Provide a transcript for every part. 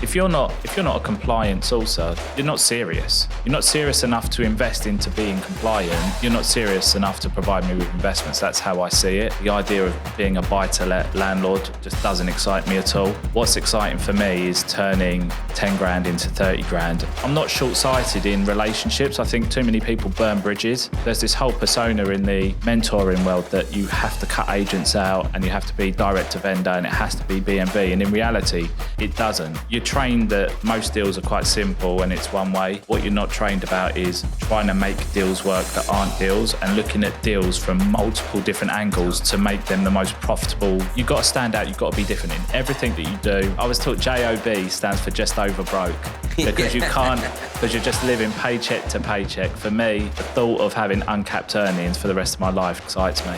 if you're not a compliant sourcer, you're not serious. You're not serious enough to invest into being compliant. You're not serious enough to provide me with investments. That's how I see it. The idea of being a buy-to-let landlord just doesn't excite me at all. What's exciting for me is turning 10 grand into 30 grand. I'm not short-sighted in relationships. I think too many people burn bridges. There's this whole persona in the mentoring world that you have to cut agents out and you have to be direct to vendor and it has to be B&B. And in reality, it doesn't. You're trained that most deals are quite simple and it's one way. What you're not trained about is trying to make deals work that aren't deals and looking at deals from multiple different angles to make them the most profitable. You've got to stand out, you've got to be different in everything that you do. I was taught JOB stands for just over broke because you can't, because you're just living paycheck to paycheck. For me, the thought of having uncapped earnings for the rest of my life excites me.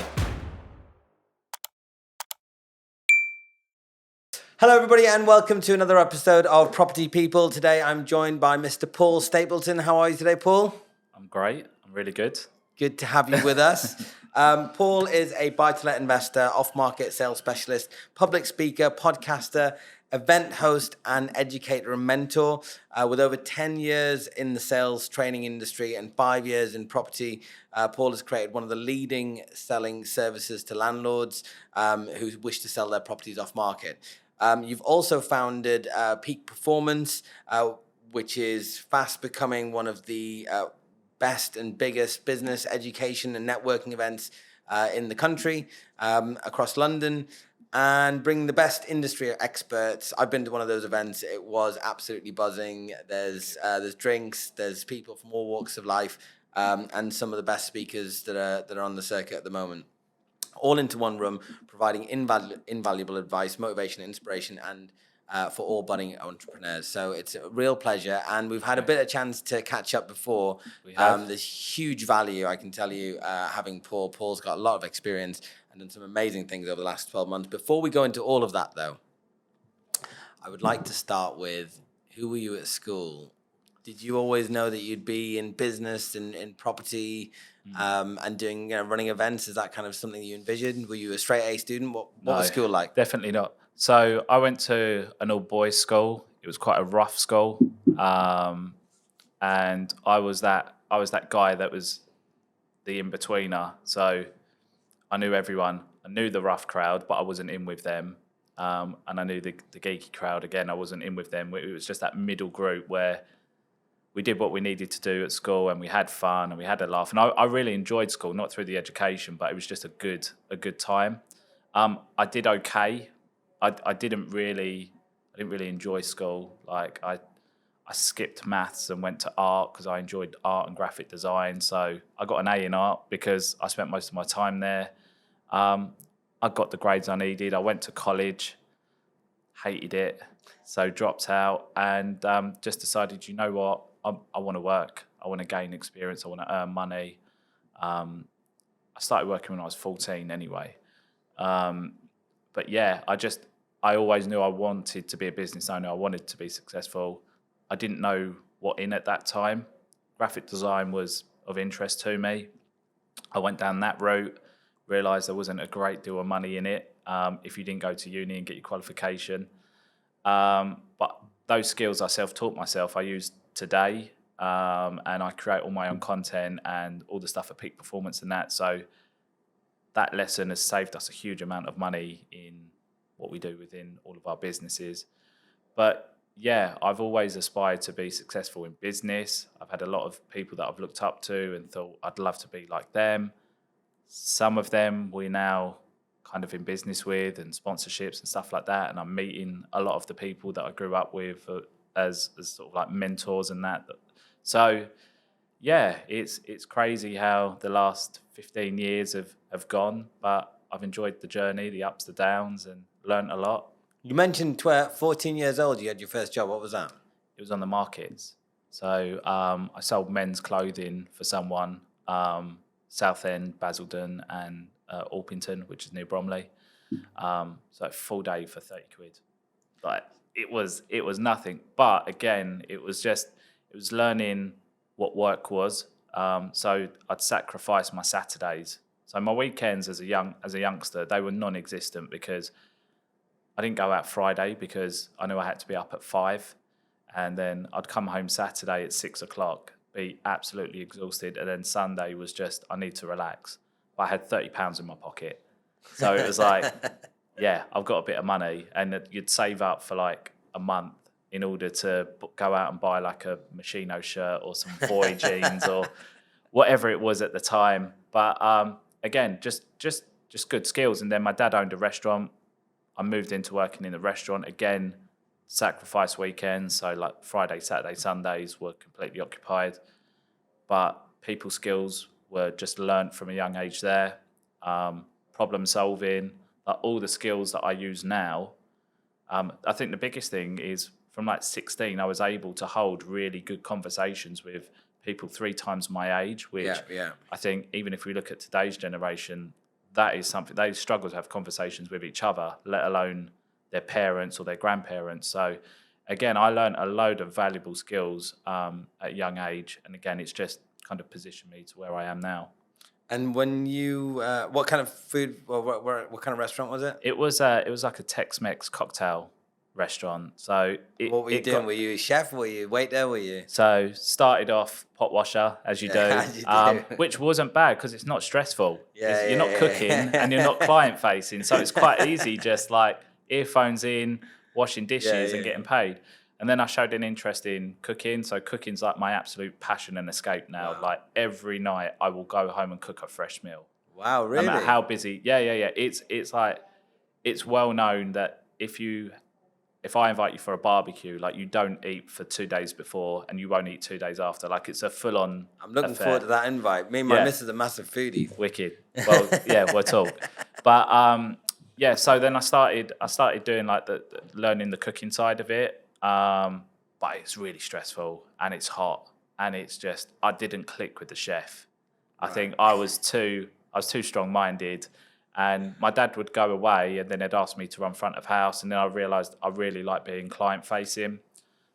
Hello everybody and welcome to another episode of Property People. Today I'm joined by Mr. Paul Stapleton. How are you today, Paul? I'm great, I'm really good. Good to have you with us. Paul is a buy-to-let investor, off-market sales specialist, public speaker, podcaster, event host and educator and mentor. With over 10 years in the sales training industry and 5 years in property, Paul has created one of the leading selling services to landlords who wish to sell their properties off-market. You've also founded Peak Performance, which is fast becoming one of the best and biggest business education and networking events in the country, across London, and bring the best industry experts. I've been to one of those events. It was absolutely buzzing. There's drinks, there's people from all walks of life, and some of the best speakers that are on the circuit at the moment. All into one room, providing invaluable advice, motivation, inspiration, and for all budding entrepreneurs. So it's a real pleasure, and we've had a bit of chance to catch up before. We have. There's huge value, I can tell you, having Paul. Paul's got a lot of experience and done some amazing things over the last 12 months. Before we go into all of that, though, I would like to start with, who were you at school? Did you always know that you'd be in business and in property and doing, running events? Is that kind of something you envisioned? Were you a straight A student? What was school like? Definitely not. So I went to an all boys school. It was quite a rough school, and I was that guy that was the in betweener. So I knew everyone. I knew the rough crowd, but I wasn't in with them. And I knew the geeky crowd. Again, I wasn't in with them. It was just that middle group where we did what we needed to do at school and we had fun and we had a laugh. And I really enjoyed school, not through the education, but it was just a good time. I did okay. I didn't really enjoy school. Like I skipped maths and went to art because I enjoyed art and graphic design. So I got an A in art because I spent most of my time there. I got the grades I needed. I went to college, hated it, so dropped out and just decided, you know what? I want to work. I want to gain experience. I want to earn money. I started working when I was 14 anyway. But yeah, I always knew I wanted to be a business owner. I wanted to be successful. I didn't know what in at that time. Graphic design was of interest to me. I went down that route, realised there wasn't a great deal of money in it if you didn't go to uni and get your qualification. But those skills I self-taught myself, I used today, and I create all my own content and all the stuff at Peak Performance and that. So that lesson has saved us a huge amount of money in what we do within all of our businesses. But yeah, I've always aspired to be successful in business. I've had a lot of people that I've looked up to and thought I'd love to be like them. Some of them we're now kind of in business with and sponsorships and stuff like that. And I'm meeting a lot of the people that I grew up with as sort of like mentors and that. So yeah, it's crazy how the last 15 years have gone, but I've enjoyed the journey, the ups, the downs, and learned a lot. You mentioned 14 years old, you had your first job. What was that? It was on the markets. So I sold men's clothing for someone, Southend, Basildon, and Orpington, which is near Bromley. So full day for 30 quid. Like it was nothing. But again, it was learning what work was. So I'd sacrifice my Saturdays. So my weekends as a youngster, they were non-existent because I didn't go out Friday because I knew I had to be up at 5, and then I'd come home Saturday at 6 o'clock, be absolutely exhausted, and then Sunday was just I need to relax. But I had £30 in my pocket, so it was like, yeah, I've got a bit of money, and you'd save up for like a month in order to go out and buy like a Moschino shirt or some Boy jeans or whatever it was at the time. But again, just good skills. And then my dad owned a restaurant. I moved into working in the restaurant again, sacrifice weekends. So like Friday, Saturday, Sundays were completely occupied. But people skills were just learnt from a young age there. Problem solving, like all the skills that I use now. I think the biggest thing is from like 16, I was able to hold really good conversations with people 3 times my age, which I think even if we look at today's generation, that is something they struggle to have conversations with each other, let alone their parents or their grandparents. So again, I learned a load of valuable skills at a young age. And again, it's just kind of positioned me to where I am now. And when you, what kind of food, or what kind of restaurant was it? It was like a Tex-Mex cocktail restaurant. So what were you doing? Were you a chef? Were you a waiter? Were you? So started off pot washer, as you do, as you do. Which wasn't bad because it's not stressful. You're not cooking and you're not client facing, so it's quite easy, just like earphones in, washing dishes and getting paid. And then I showed an interest in cooking. So cooking's like my absolute passion and escape now. Wow. Like every night I will go home and cook a fresh meal. Wow, really? No matter how busy. Yeah. It's like, it's well known that if I invite you for a barbecue, like you don't eat for 2 days before and you won't eat 2 days after. Like it's a full on I'm looking forward to that invite. Me and my missus are massive foodies. Wicked. Well, yeah, we'll talk. But so then I started doing like the learning the cooking side of it. But it's really stressful and it's hot and it's just, I didn't click with the chef. I think I was too strong-minded, and my dad would go away and then they'd ask me to run front of house, and then I realised I really like being client-facing.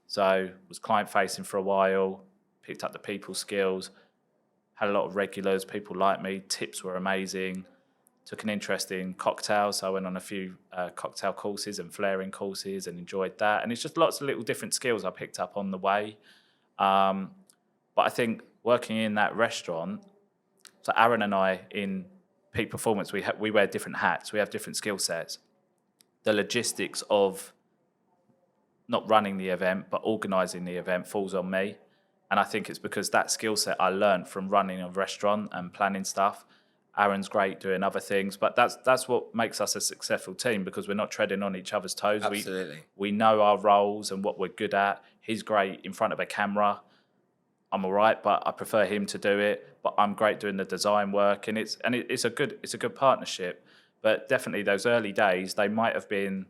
So was client-facing for a while, picked up the people skills, had a lot of regulars, people liked me, tips were amazing, took an interest in cocktails, so I went on a few cocktail courses and flaring courses and enjoyed that. And it's just lots of little different skills I picked up on the way. But I think working in that restaurant, so Aaron and I in peak performance, we wear different hats, we have different skill sets. The logistics of not running the event, but organising the event falls on me. And I think it's because that skill set I learned from running a restaurant and planning stuff. Aaron's great doing other things, but that's what makes us a successful team, because we're not treading on each other's toes. Absolutely. We know our roles and what we're good at. He's great in front of a camera. I'm all right, but I prefer him to do it. But I'm great doing the design work, and it's a good partnership. But definitely those early days, they might have been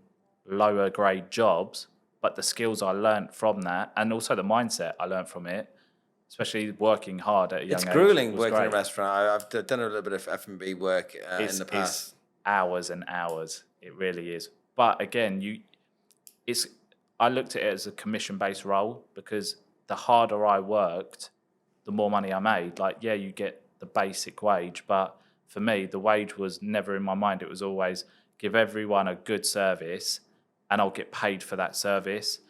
lower grade jobs, but the skills I learnt from that, and also the mindset I learnt from it, especially working hard at a young age. It's grueling working in a restaurant. I've done a little bit of F&B work in the past. It's hours and hours. It really is. But again, I looked at it as a commission-based role, because the harder I worked, the more money I made. Like, yeah, you get the basic wage, but for me, the wage was never in my mind. It was always give everyone a good service and I'll get paid for that service.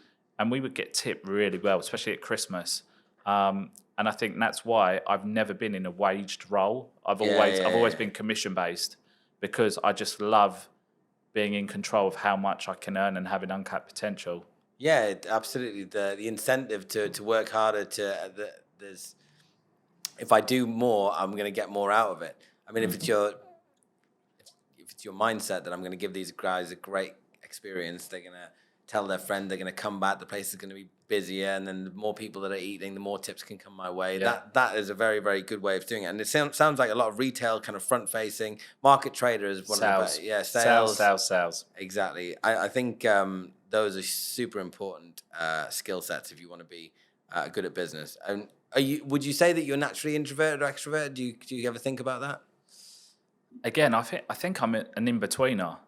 And we would get tipped really well, especially at Christmas. And I think that's why I've never been in a waged role. I've always been commission based, because I just love being in control of how much I can earn and having uncapped potential. Yeah, absolutely. The incentive to work harder, there's, if I do more, I'm going to get more out of it. I mean, if it's your mindset that I'm going to give these guys a great experience, they're going to tell their friend, they're going to come back, the place is going to be busier, and then the more people that are eating, the more tips can come my way. Yeah. That is a very, very good way of doing it. And it sounds like a lot of retail, kind of front-facing. Market trader is one of the... Yeah, sales. Exactly. I think those are super important skill sets if you want to be good at business. And would you say that you're naturally introverted or extroverted? Do you ever think about that? Again, I think I'm an in-betweener.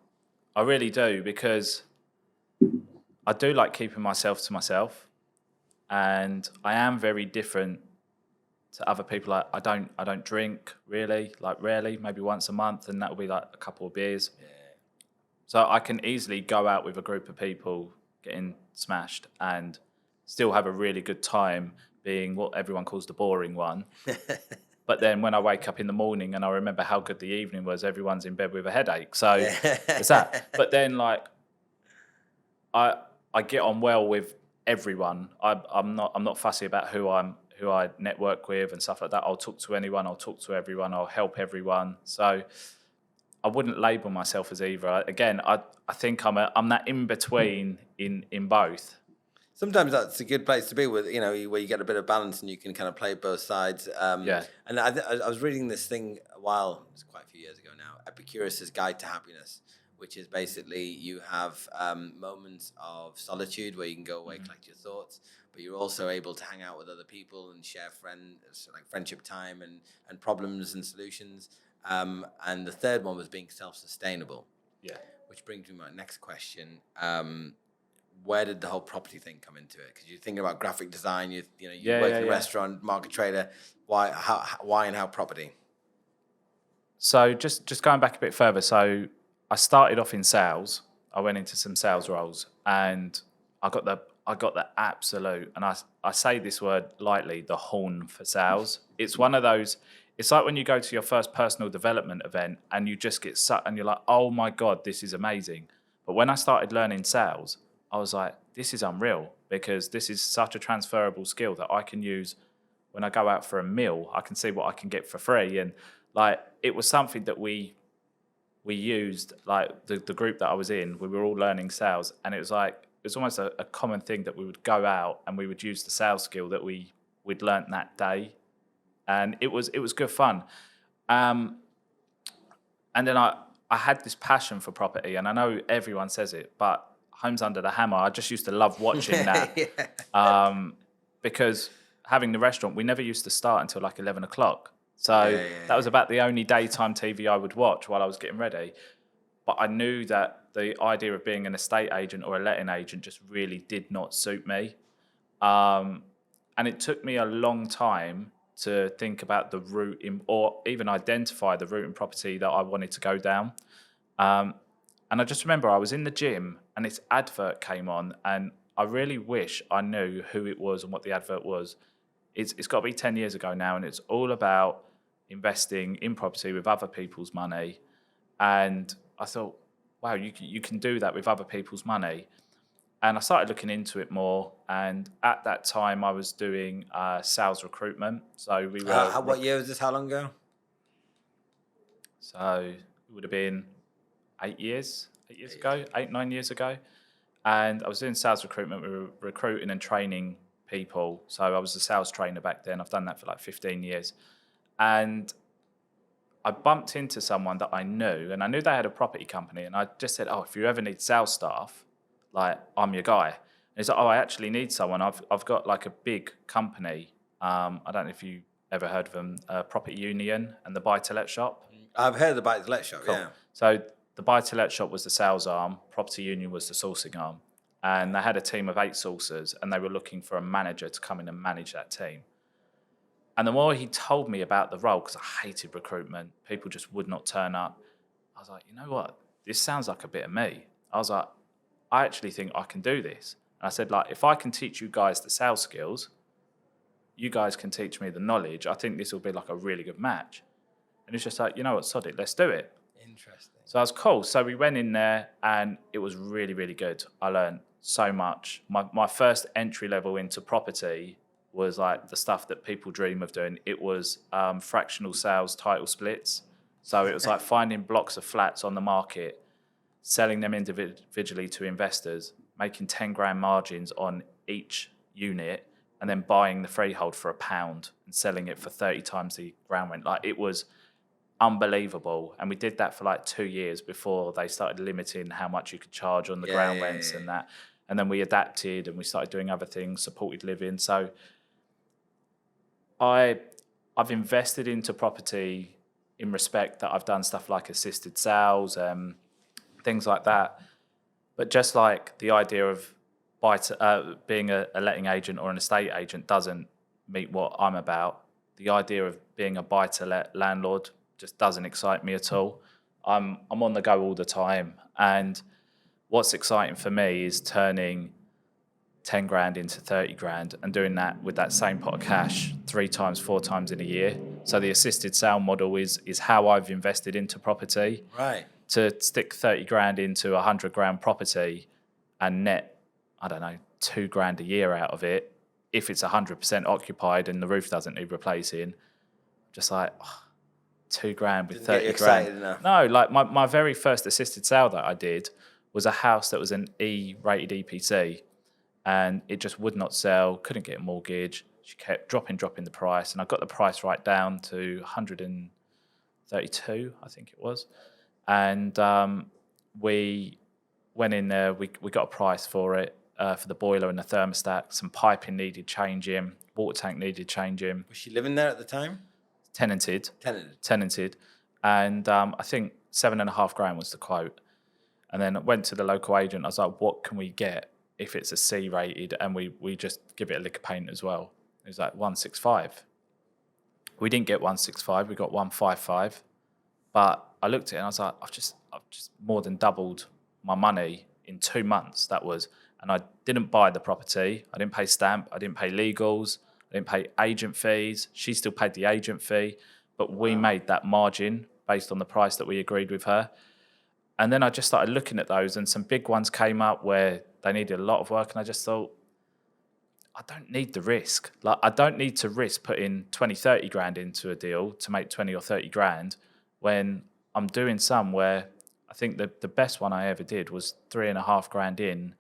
I really do, because I do like keeping myself to myself, and I am very different to other people. Like, I don't drink really, like rarely, maybe once a month, and that will be like a couple of beers. Yeah. So I can easily go out with a group of people getting smashed and still have a really good time being what everyone calls the boring one. But then when I wake up in the morning and I remember how good the evening was, everyone's in bed with a headache. So it's that. But then like I get on well with everyone. I'm not fussy about who I network with and stuff like that. I'll talk to anyone. I'll talk to everyone. I'll help everyone. So I wouldn't label myself as either. Again, I think I'm that in between in both. Sometimes that's a good place to be with, where you get a bit of balance and you can kind of play both sides. Yeah. And I was reading this thing it's quite a few years ago now, Epicurus' Guide to Happiness, which is basically you have moments of solitude where you can go away, collect your thoughts, but you're also able to hang out with other people and share friendship time and problems and solutions. And the third one was being self-sustainable. Yeah. Which brings me to my next question. Where did the whole property thing come into it? Because you're thinking about graphic design, you work in a restaurant, market trader. Why and how property? So just going back a bit further. So I started off in sales. I went into some sales roles, and I got the absolute, and I say this word lightly, the horn for sales. It's one of those. It's like when you go to your first personal development event and you just get sucked, and you're like, oh my God, this is amazing. But when I started learning sales, I was like, this is unreal, because this is such a transferable skill that I can use when I go out for a meal. I can see what I can get for free. And like, it was something that we used, like the group that I was in, we were all learning sales. And it was almost a common thing that we would go out and we would use the sales skill that we'd learnt that day. And it was good fun. And then I had this passion for property, and I know everyone says it, but Homes Under the Hammer, I just used to love watching that. Because having the restaurant, we never used to start until like 11 o'clock. So that was about the only daytime TV I would watch while I was getting ready. But I knew that the idea of being an estate agent or a letting agent just really did not suit me. And it took me a long time to think about the route or even identify the route in property that I wanted to go down. And I just remember I was in the gym and this advert came on, and I really wish I knew who it was and what the advert was. It's got to be 10 years ago now, and it's all about investing in property with other people's money. And I thought, wow, you can do that with other people's money. And I started looking into it more. And at that time, I was doing sales recruitment. So we were. What year was this? How long ago? So it would have been 8 years ago, 9 years ago. And I was doing sales recruitment. We were recruiting and training people. So I was a sales trainer back then. I've done that for like 15 years. And I bumped into someone that I knew, and I knew they had a property company. And I just said, oh, if you ever need sales staff, like, I'm your guy. And he's like, oh, I actually need someone. I've got like a big company. I don't know if you ever heard of them, Property Union and the buy-to-let shop. I've heard of the buy-to-let shop, cool. Yeah. So the buy-to-let shop was the sales arm, Property Union was the sourcing arm. And they had a team of 8 sourcers, and they were looking for a manager to come in and manage that team. And the more he told me about the role, because I hated recruitment, people just would not turn up. I was like, you know what? This sounds like a bit of me. I was like, I actually think I can do this. And I said, like, if I can teach you guys the sales skills, you guys can teach me the knowledge. I think this will be like a really good match. And it's just like, you know what, sod it, let's do it. Interesting. So I was cool. So we went in there, and it was really, really good. I learned so much. My first entry level into property was like the stuff that people dream of doing. It was fractional sales title splits. So it was like finding blocks of flats on the market, selling them individually to investors, making 10 grand margins on each unit, and then buying the freehold for £1 and selling it for 30 times the ground rent. Like, it was unbelievable. And we did that for like 2 years before they started limiting how much you could charge on the ground rents and that. And then we adapted and we started doing other things, supported living. So I've invested into property in respect that I've done stuff like assisted sales, things like that. But just like the idea of being a letting agent or an estate agent doesn't meet what I'm about, the idea of being a buy-to-let landlord just doesn't excite me at all. I'm on the go all the time. And what's exciting for me is turning 10 grand into 30 grand and doing that with that same pot of cash 3 times, 4 times in a year. So the assisted sale model is how I've invested into property. Right. To stick 30 grand into a 100 grand property and net, I don't know, 2 grand a year out of it, if it's 100% occupied and the roof doesn't need replacing, just like, 2 grand with Didn't 30 get you grand. excited enough. No, like my very first assisted sale that I did was a house that was an E-rated EPC, and it just would not sell, couldn't get a mortgage. She kept dropping the price, and I got the price right down to 132, I think it was. And we went in there, we got a price for it, for the boiler and the thermostat. Some piping needed changing, water tank needed changing. Was she living there at the time? Tenanted. Tenanted. And I think 7.5 grand was the quote. And then I went to the local agent. I was like, what can we get if it's a C rated and we just give it a lick of paint as well? It was like 165. We didn't get 165, we got 155. But I looked at it and I was like, I've just more than doubled my money in 2 months. That was, and I didn't buy the property. I didn't pay stamp. I didn't pay legals. I didn't pay agent fees. She still paid the agent fee, but we made that margin based on the price that we agreed with her. And then I just started looking at those, and some big ones came up where they needed a lot of work, and I just thought, I don't need the risk. Like, I don't need to risk putting 20, 30 grand into a deal to make 20 or 30 grand when I'm doing some where I think the best one I ever did was 3.5 grand in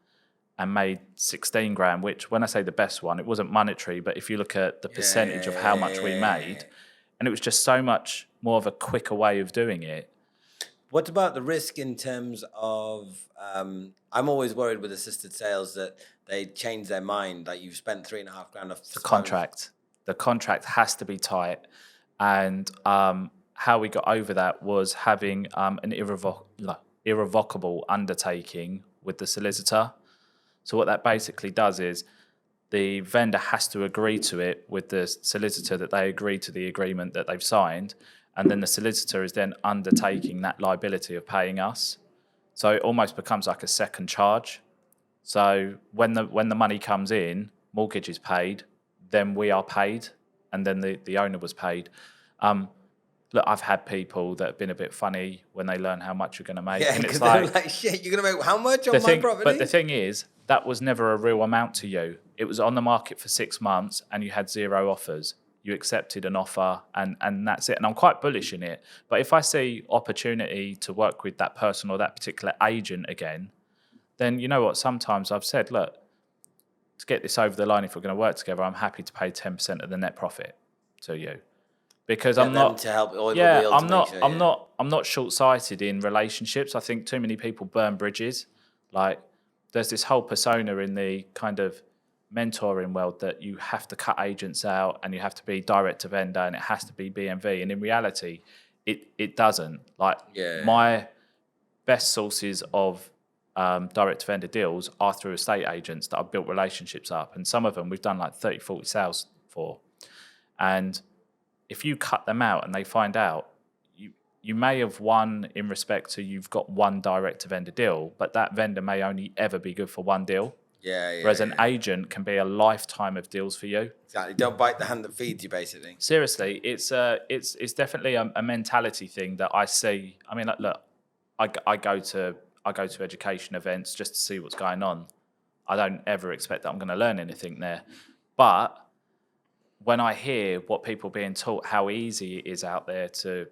and made 16 grand, which when I say the best one, it wasn't monetary, but if you look at the percentage of how much we made, and it was just so much more of a quicker way of doing it. What about the risk in terms of, I'm always worried with assisted sales that they change their mind, like you've spent 3.5 grand off the contract. The contract has to be tight. And how we got over that was having an irrevocable undertaking with the solicitor. So what that basically does is the vendor has to agree to it with the solicitor that they agree to the agreement that they've signed, and then the solicitor is then undertaking that liability of paying us. So it almost becomes like a second charge. So when the money comes in, mortgage is paid, then we are paid, and then the owner was paid. Look, I've had people that have been a bit funny when they learn how much you're going to make. Yeah, and it's they're like, shit, you're going to make how much on my property? But the thing is, that was never a real amount to you. It was on the market for 6 months and you had 0 offers. You accepted an offer and that's it. And I'm quite bullish in it. But if I see opportunity to work with that person or that particular agent again, then you know what? Sometimes I've said, look, to get this over the line, if we're going to work together, I'm happy to pay 10% of the net profit to you. Because I'm not to help I'm not short-sighted in relationships. I think too many people burn bridges. Like there's this whole persona in the kind of mentoring world that you have to cut agents out and you have to be direct to vendor and it has to be BMV. And in reality, it doesn't. Like my best sources of direct to vendor deals are through estate agents that I've built relationships up. And some of them we've done like 30, 40 sales for. And if you cut them out and they find out, you may have won in respect to you've got one direct to vendor deal, but that vendor may only ever be good for one deal. Whereas an agent can be a lifetime of deals for you. Exactly. Don't bite the hand that feeds you, basically. Seriously, it's definitely a mentality thing that I see. I mean, look, I go to education events just to see what's going on. I don't ever expect that I'm going to learn anything there, but when I hear what people are being taught, how easy it is out there to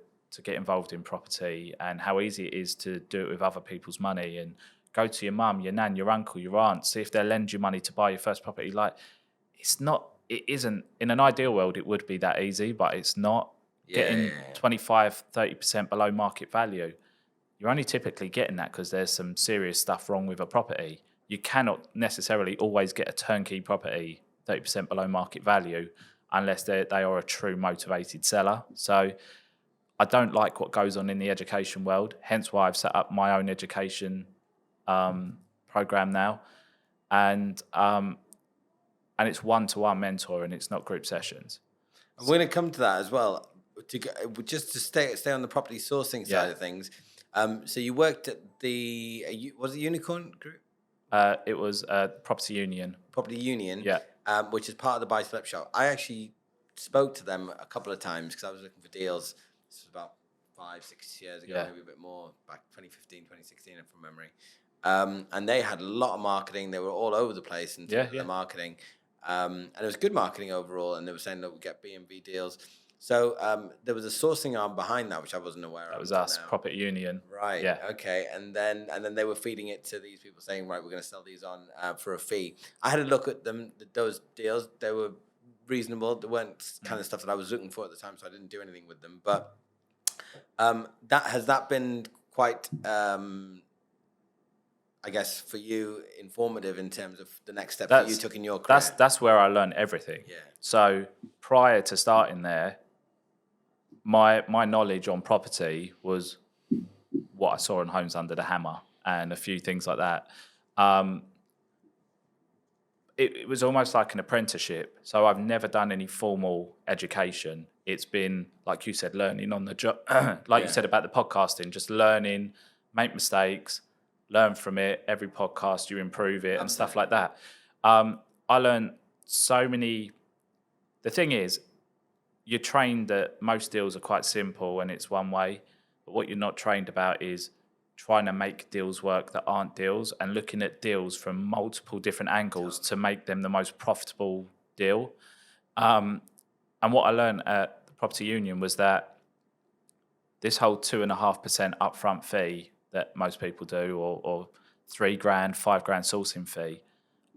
get involved in property and how easy it is to do it with other people's money and go to your mum, your nan, your uncle, your aunt, see if they'll lend you money to buy your first property. Like, it isn't, in an ideal world, it would be that easy, but it's not. Getting 25, 30% below market value. You're only typically getting that because there's some serious stuff wrong with a property. You cannot necessarily always get a turnkey property 30% below market value unless they are a true motivated seller. So I don't like what goes on in the education world, hence why I've set up my own education program now. And it's one-to-one mentoring, it's not group sessions. And we're going to come to that as well. Just to stay on the property sourcing side of things, So you worked at was it Unicorn Group? It was Property Union. Property Union, Yeah. Which is part of the buy-to-let shop. I actually spoke to them a couple of times because I was looking for deals. This was about 5-6 years ago, Yeah. maybe a bit more, back 2015, 2016, from memory. And they had a lot of marketing. They were all over the place in terms of their marketing. And it was good marketing overall. And they were saying that we get B&B deals. So there was a sourcing arm behind that, which I wasn't aware of. That was us, Property Union. Right. Yeah. Okay. And then they were feeding it to these people, saying, right, we're going to sell these on for a fee. I had a look at them. Those deals, they were reasonable. They weren't kind of stuff that I was looking for at the time, so I didn't do anything with them. But that been quite, I guess, for you, informative in terms of the next step that you took in your career? That's where I learned everything. Yeah. So prior to starting there, my knowledge on property was what I saw on Homes Under the Hammer and a few things like that. It was almost like an apprenticeship. So I've never done any formal education. It's been, like you said, learning on the job. You said about the podcasting, just learning, make mistakes, learn from it. Every podcast, you improve it and stuff like that. I learned so many. The thing is, you're trained that most deals are quite simple and it's one way. But what you're not trained about is trying to make deals work that aren't deals and looking at deals from multiple different angles to make them the most profitable deal. And what I learned at the Property Union was that this whole 2.5% upfront fee that most people do, or $3,000, $5,000 sourcing fee,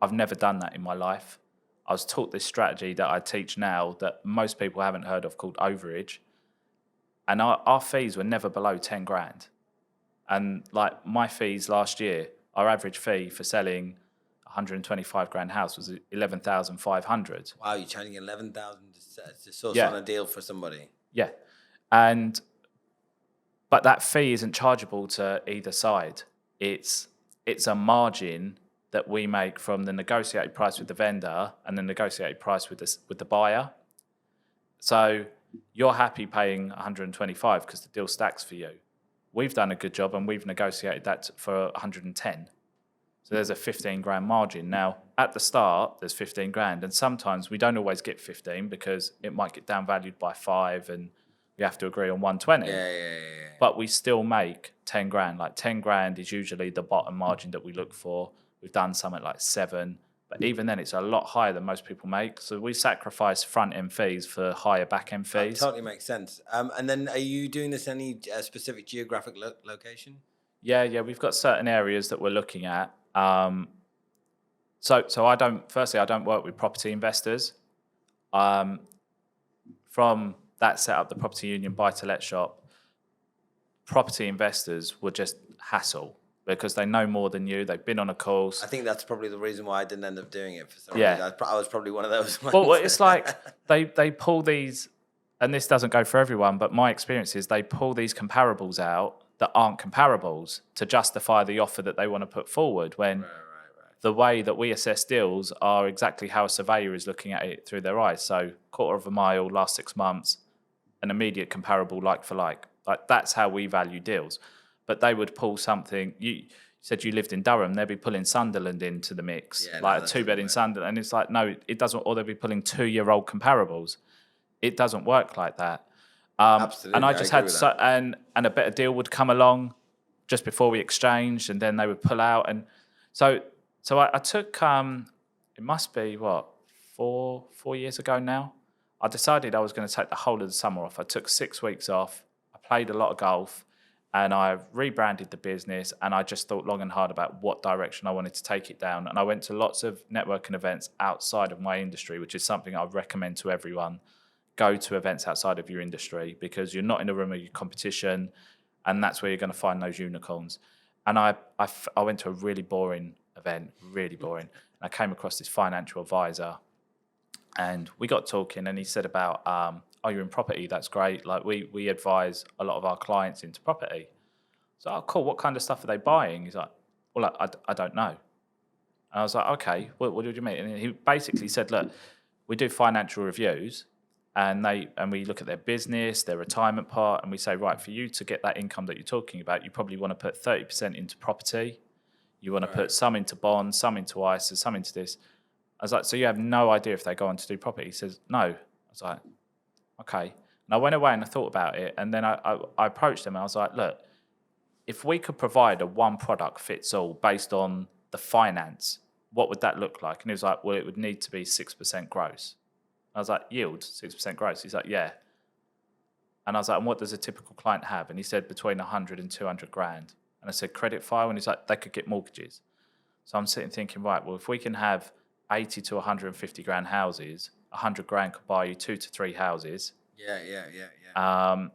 I've never done that in my life. I was taught this strategy that I teach now that most people haven't heard of called overage. And our fees were never below 10 grand. And like my fees last year, our average fee for selling $125,000 house was 11,500. Wow, you're charging 11,000 to source on a deal for somebody. Yeah. But that fee isn't chargeable to either side. It's a margin that we make from the negotiated price with the vendor and the negotiated price with the buyer. So you're happy paying 125 because the deal stacks for you. We've done a good job and we've negotiated that for 110. So there's a 15 grand margin. Now, at the start, there's 15 grand. And sometimes we don't always get 15 because it might get downvalued by 5 and we have to agree on 120. Yeah. But we still make 10 grand. Like 10 grand is usually the bottom margin that we look for. We've done something like 7. But even then, it's a lot higher than most people make. So we sacrifice front-end fees for higher back-end fees. That totally makes sense. And then are you doing this in any specific geographic location? Yeah. We've got certain areas that we're looking at. So I don't work with property investors. From that set up, the Property Union buy-to-let shop, property investors were just hassle. Because they know more than you. They've been on a course. I think that's probably the reason why I didn't end up doing it for some reason. I was probably one of those ones. Well, it's like they pull these, and this doesn't go for everyone, but my experience is they pull these comparables out that aren't comparables to justify the offer that they want to put forward when the way that we assess deals are exactly how a surveyor is looking at it through their eyes. So quarter of a mile, last 6 months, an immediate comparable like for like. Like that's how we value deals. But they would pull something. You said you lived in Durham. They'd be pulling Sunderland into the mix, like a 2-bed in Sunderland. And it's like, no, it doesn't. Or they'd be pulling 2-year-old comparables. It doesn't work like that. Absolutely. And I just had and a better deal would come along just before we exchanged, and then they would pull out. And so I took. It must be 4 years ago now. I decided I was going to take the whole of the summer off. I took 6 weeks off. I played a lot of golf. And I rebranded the business, and I just thought long and hard about what direction I wanted to take it down. And I went to lots of networking events outside of my industry, which is something I recommend to everyone. Go to events outside of your industry because you're not in a room of your competition, and that's where you're going to find those unicorns. And I went to a really boring event, really boring. And I came across this financial advisor, and we got talking, and he said about... you're in property, that's great. Like we advise a lot of our clients into property. So, cool, what kind of stuff are they buying? He's like, well, I don't know. And I was like, okay, what do you mean? And he basically said, look, we do financial reviews and we look at their business, their retirement part, and we say, right, for you to get that income that you're talking about, you probably want to put 30% into property. You want to put some into bonds, some into ISAs, some into this. I was like, so you have no idea if they go on to do property? He says, no. I was like, okay. And I went away and I thought about it. And then I approached them and I was like, look, if we could provide a one product fits all based on the finance, what would that look like? And he was like, well, it would need to be 6% gross. I was like, yield, 6% gross? He's like, yeah. And I was like, and what does a typical client have? And he said between 100 and 200 grand. And I said, credit file? And he's like, they could get mortgages. So I'm sitting thinking, right, well, if we can have 80 to 150 grand houses, 100 grand could buy you 2 to 3 houses. Yeah.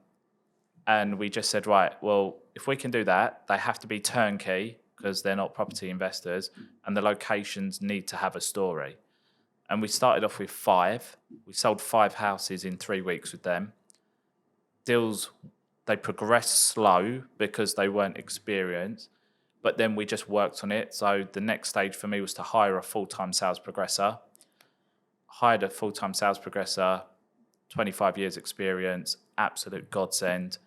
And we just said, right, well, if we can do that, they have to be turnkey because they're not property investors, and the locations need to have a story. And we started off with 5. We sold 5 houses in 3 weeks with them. Deals, they progressed slow because they weren't experienced, but then we just worked on it. So the next stage for me was to hire a full-time sales progressor. Hired a full-time sales progressor, 25 years experience, absolute godsend.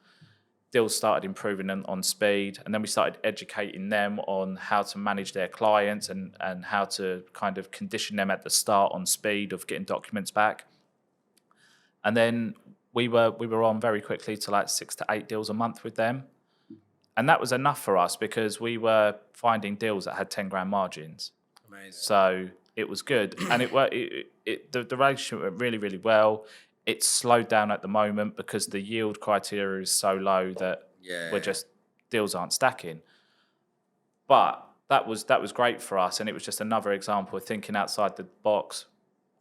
Deals started improving on speed, and then we started educating them on how to manage their clients and how to kind of condition them at the start on speed of getting documents back. And then we were on very quickly to like 6 to 8 deals a month with them. And that was enough for us because we were finding deals that had 10 grand margins. Amazing. So it was good. And the relationship went really, really well. It's slowed down at the moment because the yield criteria is so low that deals aren't stacking. But that was great for us, and it was just another example of thinking outside the box.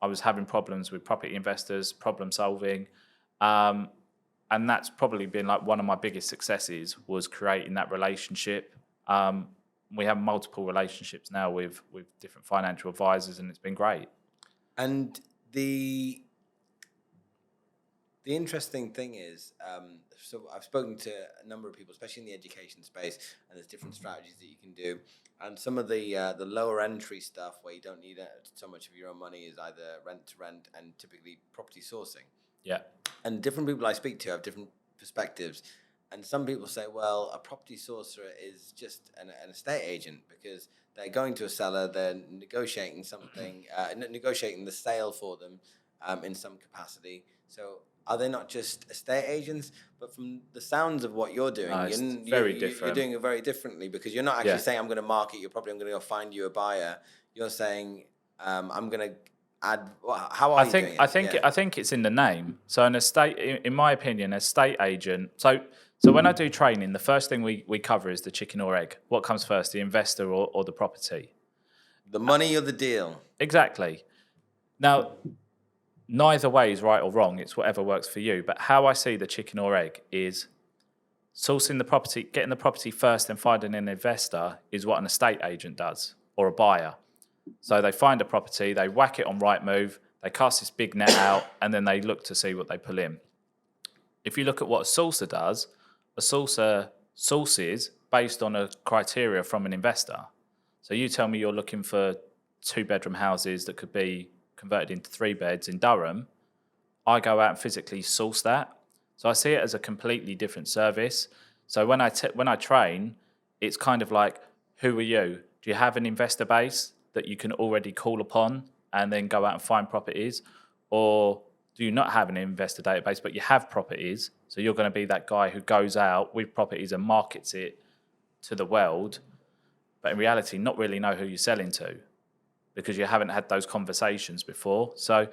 I was having problems with property investors, problem solving, and that's probably been like one of my biggest successes was creating that relationship. We have multiple relationships now with different financial advisors, and it's been great. And the interesting thing is, so I've spoken to a number of people, especially in the education space, and there's different strategies that you can do. And some of the lower entry stuff where you don't need so much of your own money is either rent to rent and typically property sourcing. Yeah. And different people I speak to have different perspectives. And some people say, well, a property sourcer is just an estate agent because they're going to a seller, they're negotiating something, negotiating the sale for them in some capacity. So are they not just estate agents? But from the sounds of what you're doing, very different. You're doing it very differently because you're not actually saying, I'm going to market your property, I'm going to go find you a buyer. You're saying, I'm going to add. How are you doing it? I think it's in the name. So an estate, in my opinion, estate agent. So when I do training, the first thing we cover is the chicken or egg. What comes first, the investor or the property? The money or the deal? Exactly. Now, neither way is right or wrong. It's whatever works for you. But how I see the chicken or egg is sourcing the property, getting the property first and finding an investor is what an estate agent does or a buyer. So they find a property, they whack it on Rightmove, they cast this big net out, and then they look to see what they pull in. If you look at what a sourcer does, a sourcer sources based on a criteria from an investor. So you tell me you're looking for 2-bedroom houses that could be converted into 3 beds in Durham. I go out and physically source that. So I see it as a completely different service. So when I train, it's kind of like, who are you? Do you have an investor base that you can already call upon and then go out and find properties? Or do you not have an investor database, but you have properties? So you're going to be that guy who goes out with properties and markets it to the world, but in reality, not really know who you're selling to because you haven't had those conversations before. So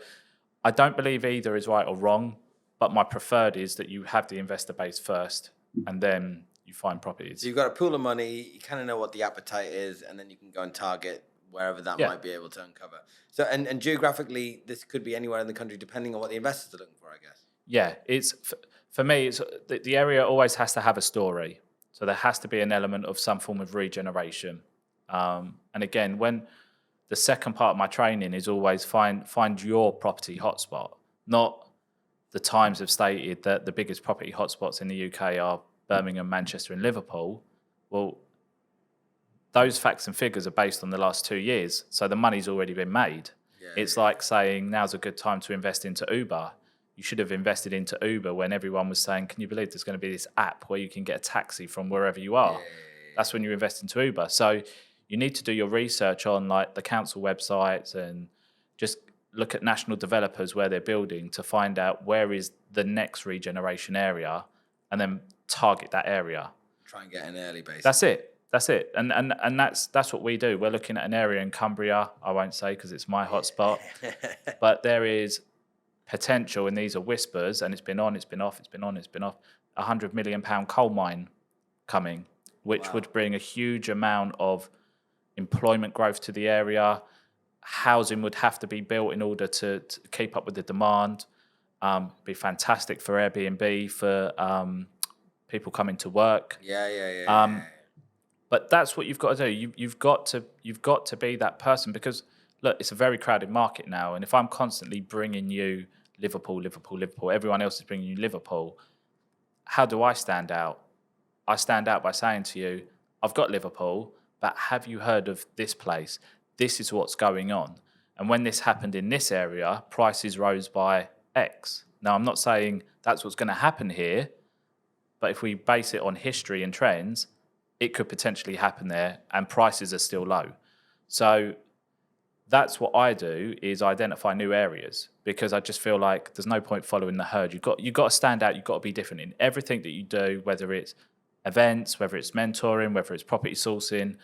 I don't believe either is right or wrong, but my preferred is that you have the investor base first and then you find properties. So you've got a pool of money, you kind of know what the appetite is, and then you can go and target wherever that might be able to uncover. So, and geographically, this could be anywhere in the country, depending on what the investors are looking for, I guess. Yeah, it's for me, it's the area always has to have a story. So there has to be an element of some form of regeneration. And again, when the second part of my training is always find your property hotspot. Not the Times have stated that the biggest property hotspots in the UK are Birmingham, Manchester, and Liverpool. Well, those facts and figures are based on the last 2 years, so the money's already been made. It's like saying now's a good time to invest into Uber. you should have invested into Uber when everyone was saying, can you believe there's going to be this app where you can get a taxi from wherever you are? That's when you invest into Uber. So you need to do your research on like the council websites and just look at national developers where they're building to find out where is the next regeneration area and then target that area. Try and get in early, basically. That's it. And that's what we do. We're looking at an area in Cumbria, I won't say because it's my hotspot, but there is potential, and these are whispers, and it's been on, it's been off, it's been on, it's been off, £100 million coal mine coming, which would bring a huge amount of employment growth to the area. Housing would have to be built in order to keep up with the demand. Be fantastic for Airbnb, for people coming to work. But that's what you've got to do. You've got to be that person, because look, it's a very crowded market now, and if I'm constantly bringing you Liverpool, everyone else is bringing you Liverpool, how do I stand out? I stand out by saying to you, I've got Liverpool, but have you heard of this place? This is what's going on. And when this happened in this area, prices rose by X. Now, I'm not saying that's what's going to happen here, but if we base it on history and trends, it could potentially happen there, and prices are still low. So that's what I do, is identify new areas, because I just feel like there's no point following the herd. You've got to stand out. You've got to be different in everything that you do, whether it's events, whether it's mentoring, whether it's property sourcing.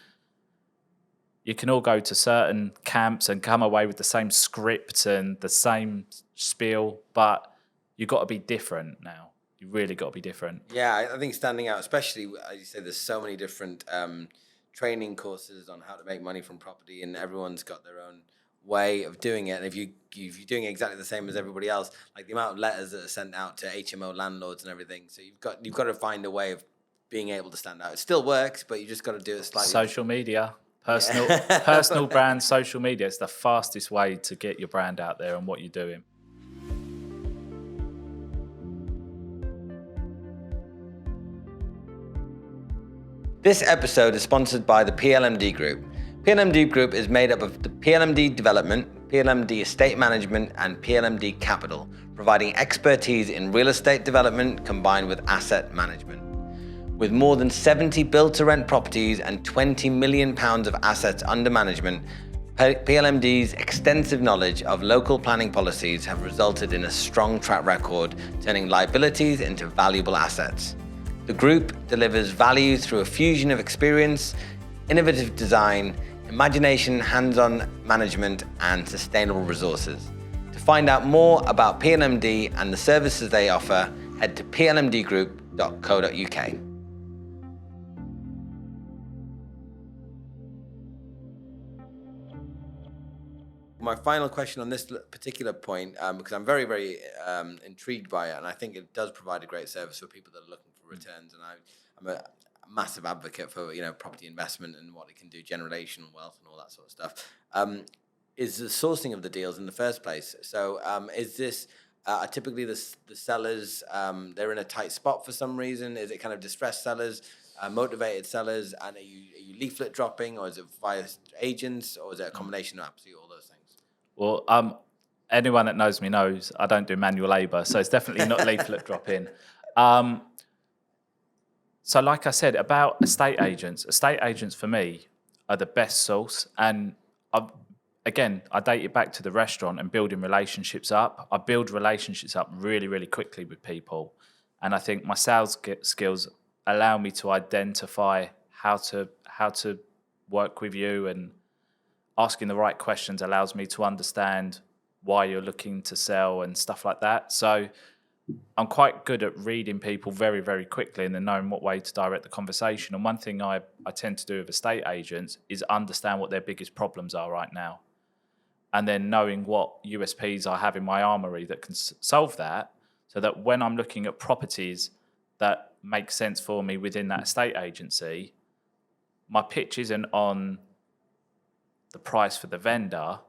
You can all go to certain camps and come away with the same script and the same spiel, but you've got to be different now. You really got to be different. Yeah, I think standing out, especially, as you say, there's so many different training courses on how to make money from property, and everyone's got their own way of doing it. And if you're doing it exactly the same as everybody else, like the amount of letters that are sent out to HMO landlords and everything, so you've got to find a way of being able to stand out. It still works, but you just got to do it slightly. Social media, personal brand, social media. It's the fastest way to get your brand out there and what you're doing. This episode is sponsored by the PLMD Group. PLMD Group is made up of the PLMD Development, PLMD Estate Management, and PLMD Capital, providing expertise in real estate development combined with asset management. With more than 70 build-to-rent properties and £20 million of assets under management, PLMD's extensive knowledge of local planning policies have resulted in a strong track record, turning liabilities into valuable assets. The group delivers value through a fusion of experience, innovative design, imagination, hands-on management, and sustainable resources. To find out more about PLMD and the services they offer, head to plmdgroup.co.uk. My final question on this particular point, because I'm very, very intrigued by it, and I think it does provide a great service for people that are looking for returns. And I'm a massive advocate for property investment and what it can do, generational wealth and all that sort of stuff. Is the sourcing of the deals in the first place? So is this typically the sellers, they're in a tight spot for some reason? Is it kind of distressed sellers, motivated sellers, and are you leaflet dropping, or is it via agents, or is it a combination of absolutely all those things? Well, anyone that knows me knows I don't do manual labour, so it's definitely not leaflet dropping. So like I said about estate agents for me are the best source. And I date it back to the restaurant and building relationships up. I build relationships up really, really quickly with people. And I think my sales skills allow me to identify how to work with you, and asking the right questions allows me to understand why you're looking to sell and stuff like that. So I'm quite good at reading people very, very quickly and then knowing what way to direct the conversation. And one thing I tend to do with estate agents is understand what their biggest problems are right now. And then knowing what USPs I have in my armory that can solve that, so that when I'm looking at properties that make sense for me within that estate agency, my pitch isn't on the price for the vendor,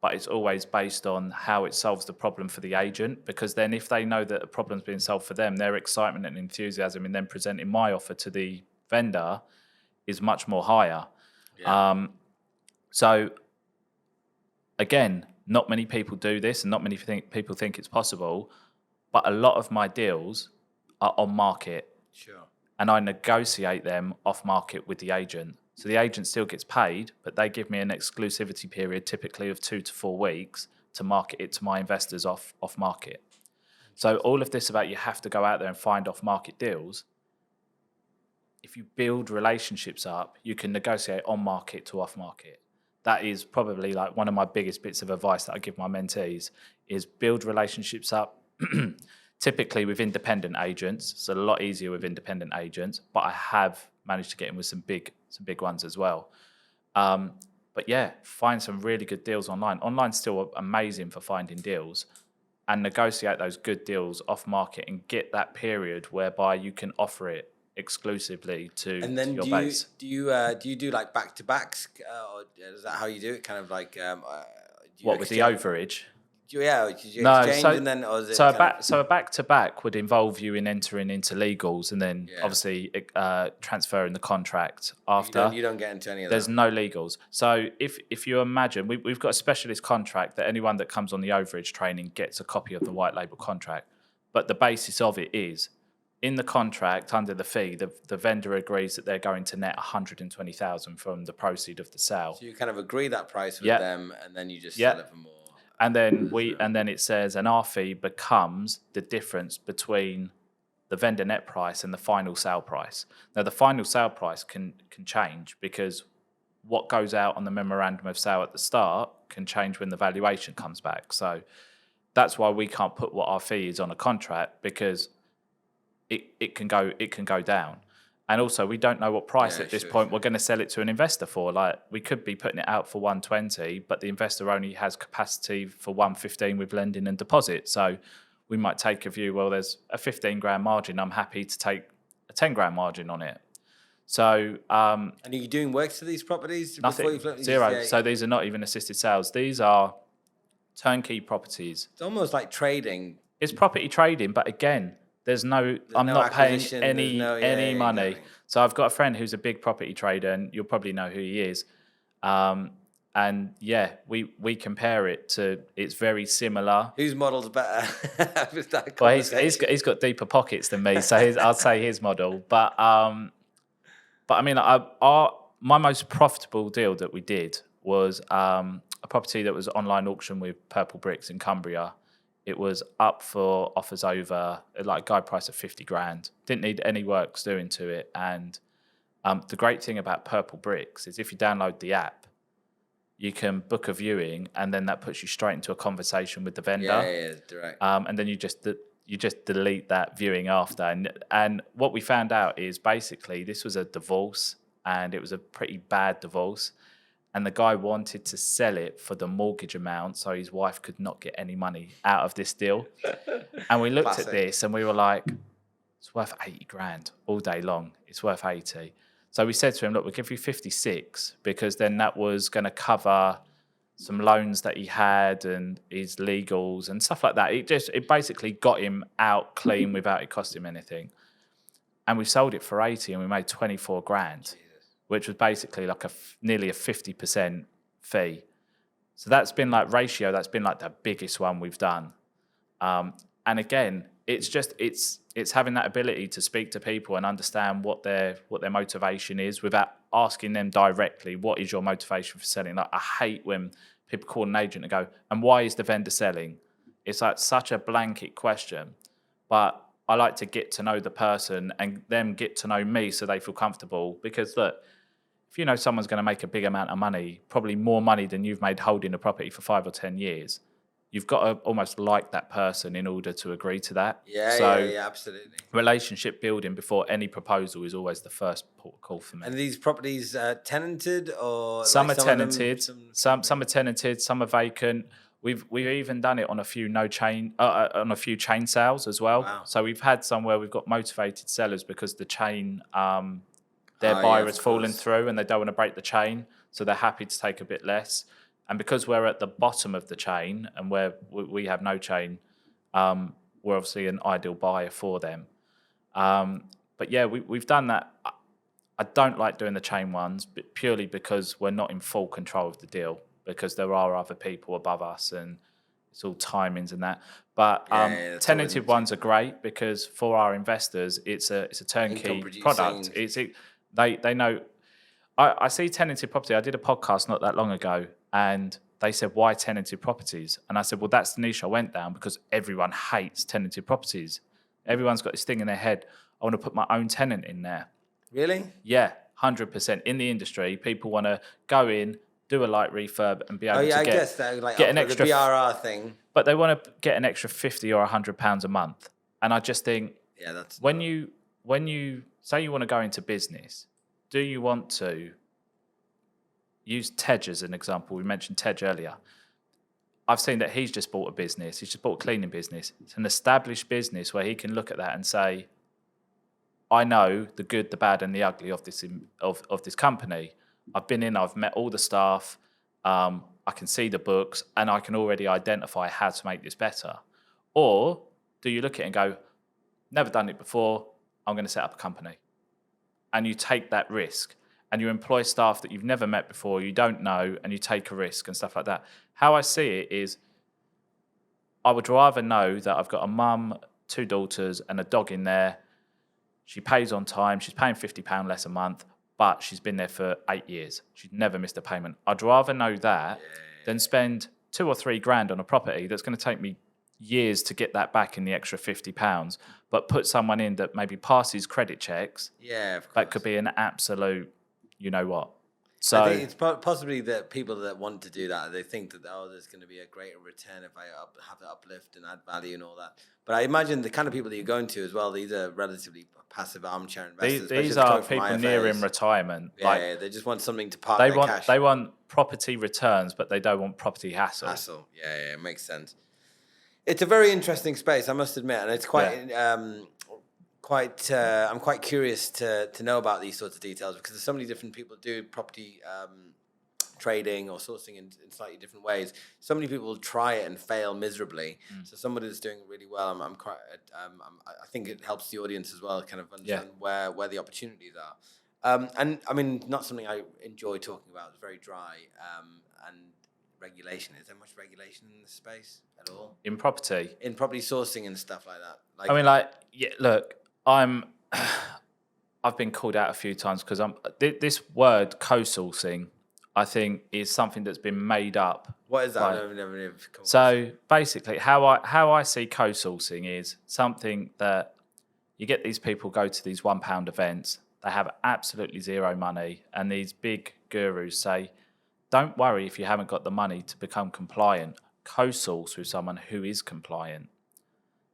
but it's always based on how it solves the problem for the agent. Because then if they know that the problem's being solved for them, their excitement and enthusiasm in then presenting my offer to the vendor is much more higher. Yeah. So again, not many people do this, and not many people think it's possible. But a lot of my deals are on market, Sure. and I negotiate them off market with the agent. So the agent still gets paid, but they give me an exclusivity period, typically of 2 to 4 weeks, to market it to my investors off market. So all of this about you have to go out there and find off market deals. If you build relationships up, you can negotiate on market to off market. That is probably like one of my biggest bits of advice that I give my mentees is build relationships up. Typically with independent agents, it's a lot easier with independent agents, but I have managed to get in with some big ones as well. But yeah, find some really good deals online. Online's still amazing for finding deals, and negotiate those good deals off market and get that period whereby you can offer it exclusively to your base. Do you do like back to backs, or is that how you do it? Kind of like What with the overage? Yeah, did you No, exchange and then, or is it so a back to back would involve you in entering into legals and then obviously transferring the contract after. You don't get into any of that. There's no legals. So if you imagine, we've got a specialist contract that anyone that comes on the overage training gets a copy of the white label contract. But the basis of it is, in the contract, under the fee, the vendor agrees that they're going to net 120,000 from the proceed of the sale. So you kind of agree that price with them, and then you just sell it for more. And then it says, and our fee becomes the difference between the vendor net price and the final sale price. Now, the final sale price can change because what goes out on the memorandum of sale at the start can change when the valuation comes back. So that's why we can't put what our fee is on a contract, because it can go down. And also, we don't know what price at this point we're going to sell it to an investor for. Like, we could be putting it out for 120, but the investor only has capacity for 115 with lending and deposit. So we might take a view, well, there's a 15 grand margin. I'm happy to take a 10 grand margin on it. So, and are you doing works to these properties? Nothing, zero. So these are not even assisted sales. These are turnkey properties. It's almost like trading. It's property trading, but again, I'm not paying any money. Exactly. So I've got a friend who's a big property trader, and you'll probably know who he is. And yeah, we compare it to, it's very similar. Whose model's better? Well, he's got deeper pockets than me, so I'll say his model. But I mean, my most profitable deal that we did was a property that was online auction with Purple Bricks in Cumbria. It was up for offers over, like, guide price of 50 grand. Didn't need any works doing to it. And the great thing about Purple Bricks is if you download the app, you can book a viewing, and then that puts you straight into a conversation with the vendor. Yeah, direct. And then you just delete that viewing after. And what we found out is basically this was a divorce, and it was a pretty bad divorce. And the guy wanted to sell it for the mortgage amount so his wife could not get any money out of this deal. And we looked at this and we were like, it's worth 80 grand all day long. It's worth 80. So we said to him, look, we'll give you 56, because then that was going to cover some loans that he had and his legals and stuff like that. It basically got him out clean without it costing him anything. And we sold it for 80 and we made 24 grand. Which was basically like nearly a 50% fee. So that's been like ratio, that's been like the biggest one we've done. And again, it's having that ability to speak to people and understand what their motivation is without asking them directly, what is your motivation for selling? Like, I hate when people call an agent and go, and why is the vendor selling? It's like such a blanket question. But I like to get to know the person and them get to know me so they feel comfortable. Because look, if you know someone's going to make a big amount of money, probably more money than you've made holding a property for 5 or 10 years, you've got to almost like that person in order to agree to that. Yeah, absolutely. Relationship building before any proposal is always the first port of call for me. And these properties tenanted, or some are tenanted, some are tenanted, some are vacant. We've even done it on a few chain sales as well. Wow. So we've had some where we've got motivated sellers because the chain. Their buyer has fallen through and they don't want to break the chain, so they're happy to take a bit less. And because we're at the bottom of the chain and where we have no chain, we're obviously an ideal buyer for them. But yeah, we've done that. I don't like doing the chain ones, but purely because we're not in full control of the deal, because there are other people above us, and it's all timings and that. But that's tenanted always- ones are great because for our investors, it's a turnkey Income product. producing. They know. I see tenanted property. I did a podcast not that long ago, and they said, "Why tenanted properties?" And I said, "Well, that's the niche I went down because everyone hates tenanted properties. Everyone's got this thing in their head. I want to put my own tenant in there." Really? Yeah, 100%. In the industry, people want to go in, do a light refurb, and be able to I get, guess that, like get an the extra BRR thing. but they want to get an extra £50 or £100 a month. And I just think Yeah, that's when you say you want to go into business, do you want to use Tej as an example? We mentioned Tej earlier. I've seen that he's just bought a business. He's just bought a cleaning business. It's an established business where he can look at that and say, I know the good, the bad, and the ugly of this company. I've been in, I've met all the staff, I can see the books, and I can already identify how to make this better. Or do you look at it and go, never done it before, I'm going to set up a company. And you take that risk, and you employ staff that you've never met before, you don't know, and you take a risk and stuff like that. How I see it is, I would rather know that I've got a mum, 2 daughters, and a dog in there. She pays on time. She's paying £50 less a month, but she's been there for 8 years. She's never missed a payment. I'd rather know that than spend 2 or 3 grand on a property that's going to take me years to get that back in the extra £50, but put someone in that maybe passes credit checks. Yeah, of course. That could be an absolute, you know what. So I think it's possibly that people that want to do that, they think that, there's going to be a greater return if I have the uplift and add value and all that. But I imagine the kind of people that you're going to as well, these are relatively passive armchair investors. these are people nearing retirement. Yeah, they just want something to park They their want cash. they want property returns, but they don't want property hassle. Yeah, it makes sense. It's a very interesting space, I must admit, and it's quite I'm quite curious to know about these sorts of details because there's so many different people do property trading or sourcing in slightly different ways. So many people try it and fail miserably. So somebody that's doing it really well, I think it helps the audience as well, kind of understand where the opportunities are. And I mean, not something I enjoy talking about. It's very dry and regulation. Is there much regulation in this space at all? In property sourcing and stuff like that. I mean, look, I've been called out a few times because this word co-sourcing, I think, is something that's been made up. What is that? So basically, how I see co-sourcing is something that you get these people go to these £1 events. They have absolutely zero money, and these big gurus say, "Don't worry if you haven't got the money to become compliant. Co-source with someone who is compliant."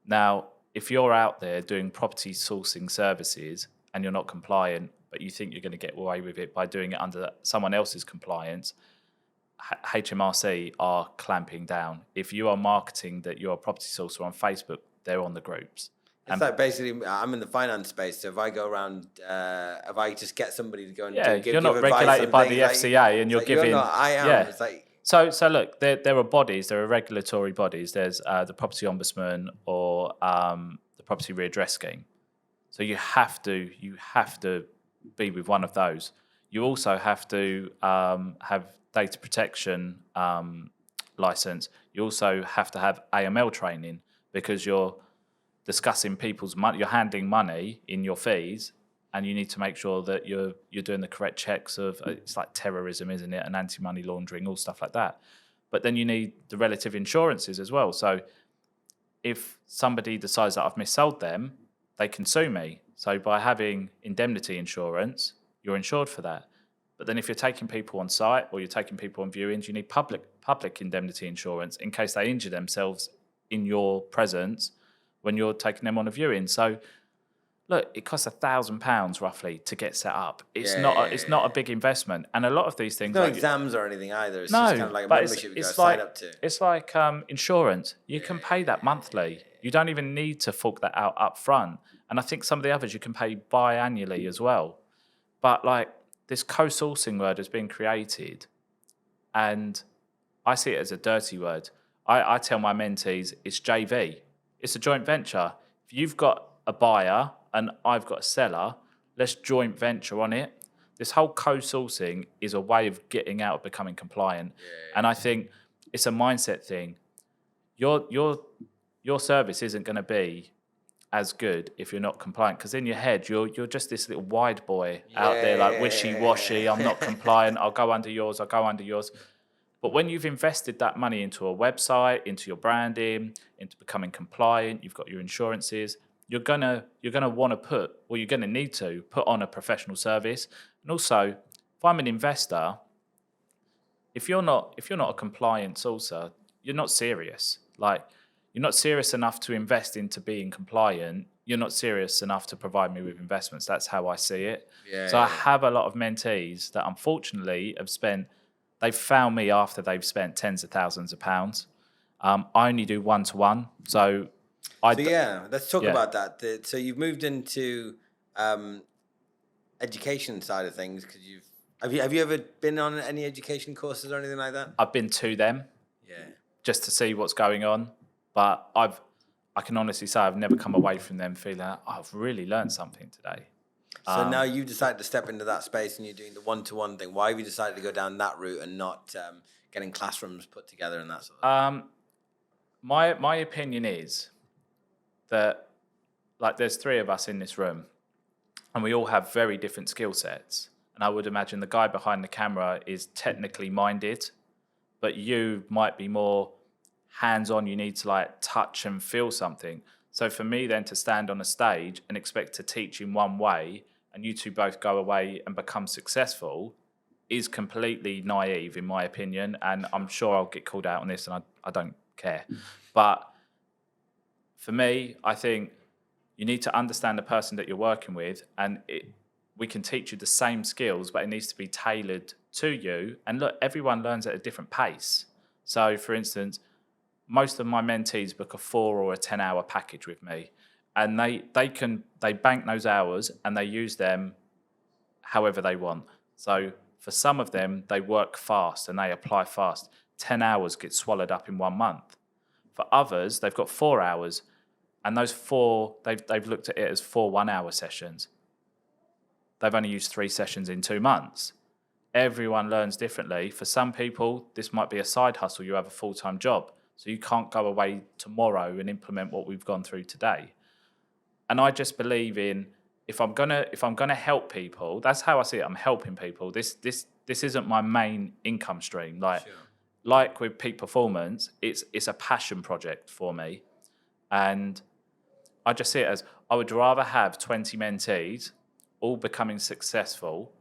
Now, if you're out there doing property sourcing services and you're not compliant, but you think you're going to get away with it by doing it under someone else's compliance, HMRC are clamping down. If you are marketing that you're a property sourcer on Facebook, they're on the groups. It's like basically, I'm in the finance space, so if I go around, if I just get somebody to go and you're not regulated by the FCA, and you're giving. I am. Yeah. It's like, So look, there are bodies, there are regulatory bodies. There's the Property Ombudsman or the Property Redress Scheme. So you have to be with one of those. You also have to have data protection license. You also have to have AML training because you're discussing people's money, you're handling money in your fees, and you need to make sure that you're doing the correct checks of, it's like terrorism, isn't it, and anti-money laundering, all stuff like that. But then you need the relative insurances as well. So if somebody decides that I've missold them, they can sue me. So by having indemnity insurance, you're insured for that. But then if you're taking people on site or you're taking people on viewings, you need public indemnity insurance in case they injure themselves in your presence when you're taking them on a viewing. So look, it costs £1,000 roughly to get set up. It's not a big investment, and a lot of these things. No exams or anything either. It's just kind of like a but membership you sign up to. It's like insurance. You can pay that monthly. You don't even need to fork that out up front. And I think some of the others you can pay biannually as well. But like this co-sourcing word has been created, and I see it as a dirty word. I tell my mentees it's JV. It's a joint venture. If you've got a buyer and I've got a seller, let's joint venture on it. This whole co-sourcing is a way of getting out of becoming compliant. And I think it's a mindset thing. your service isn't going to be as good if you're not compliant, because in your head you're just this little wide boy out there like wishy-washy. I'm not compliant, I'll go under yours. But when you've invested that money into a website, into your branding, into becoming compliant, you've got your insurances, you're gonna want to you're gonna need to put on a professional service. And also, if I'm an investor, if you're not a compliant sourcer, you're not serious. Like, you're not serious enough to invest into being compliant. You're not serious enough to provide me with investments. That's how I see it. I have a lot of mentees that unfortunately they've found me after they've spent tens of thousands of pounds. I only do one-to-one. Let's talk about that. So you've moved into education side of things, because have you ever been on any education courses or anything like that? I've been to them, just to see what's going on. But I can honestly say I've never come away from them feeling like, I've really learned something today. So now you've decided to step into that space and you're doing the one-to-one thing. Why have you decided to go down that route and not getting classrooms put together and that sort of thing? My opinion is that, like, there's three of us in this room and we all have very different skill sets. And I would imagine the guy behind the camera is technically minded, but you might be more hands-on. You need to like touch and feel something. So for me then to stand on a stage and expect to teach in one way and you two both go away and become successful is completely naive, in my opinion. And I'm sure I'll get called out on this, and I don't care. But for me, I think you need to understand the person that you're working with, and we can teach you the same skills, but it needs to be tailored to you. And look, everyone learns at a different pace. So for instance, most of my mentees book a 4 or a 10-hour package with me, and they bank those hours and they use them however they want. So for some of them, they work fast and they apply fast. 10 hours get swallowed up in 1 month. For others, they've got 4 hours, and those 4, they've looked at it as 4 1-hour sessions. They've only used 3 sessions in 2 months. Everyone learns differently. For some people, this might be a side hustle. You have a full-time job, so you can't go away tomorrow and implement what we've gone through today. And I just believe in, if I'm gonna help people, that's how I see it. I'm helping people. This isn't my main income stream. Like with peak performance, it's a passion project for me, and I just see it as, I would rather have 20 mentees all becoming successful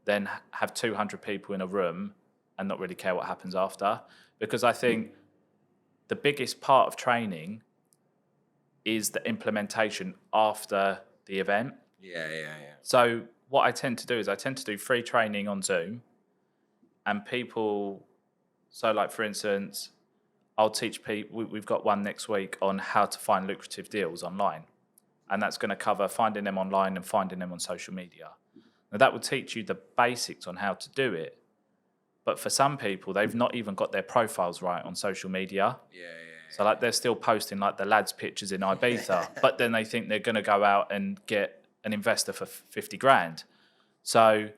than have 200 people in a room and not really care what happens after. Because I think the biggest part of training is the implementation after the event. So what I tend to do is I tend to do free training on Zoom, and people, so like for instance, I'll teach people, we've got one next week on how to find lucrative deals online. And that's going to cover finding them online and finding them on social media. Now that will teach you the basics on how to do it. But for some people, they've not even got their profiles right on social media. So like they're still posting like the lads' pictures in Ibiza, but then they think they're going to go out and get an investor for 50 grand. So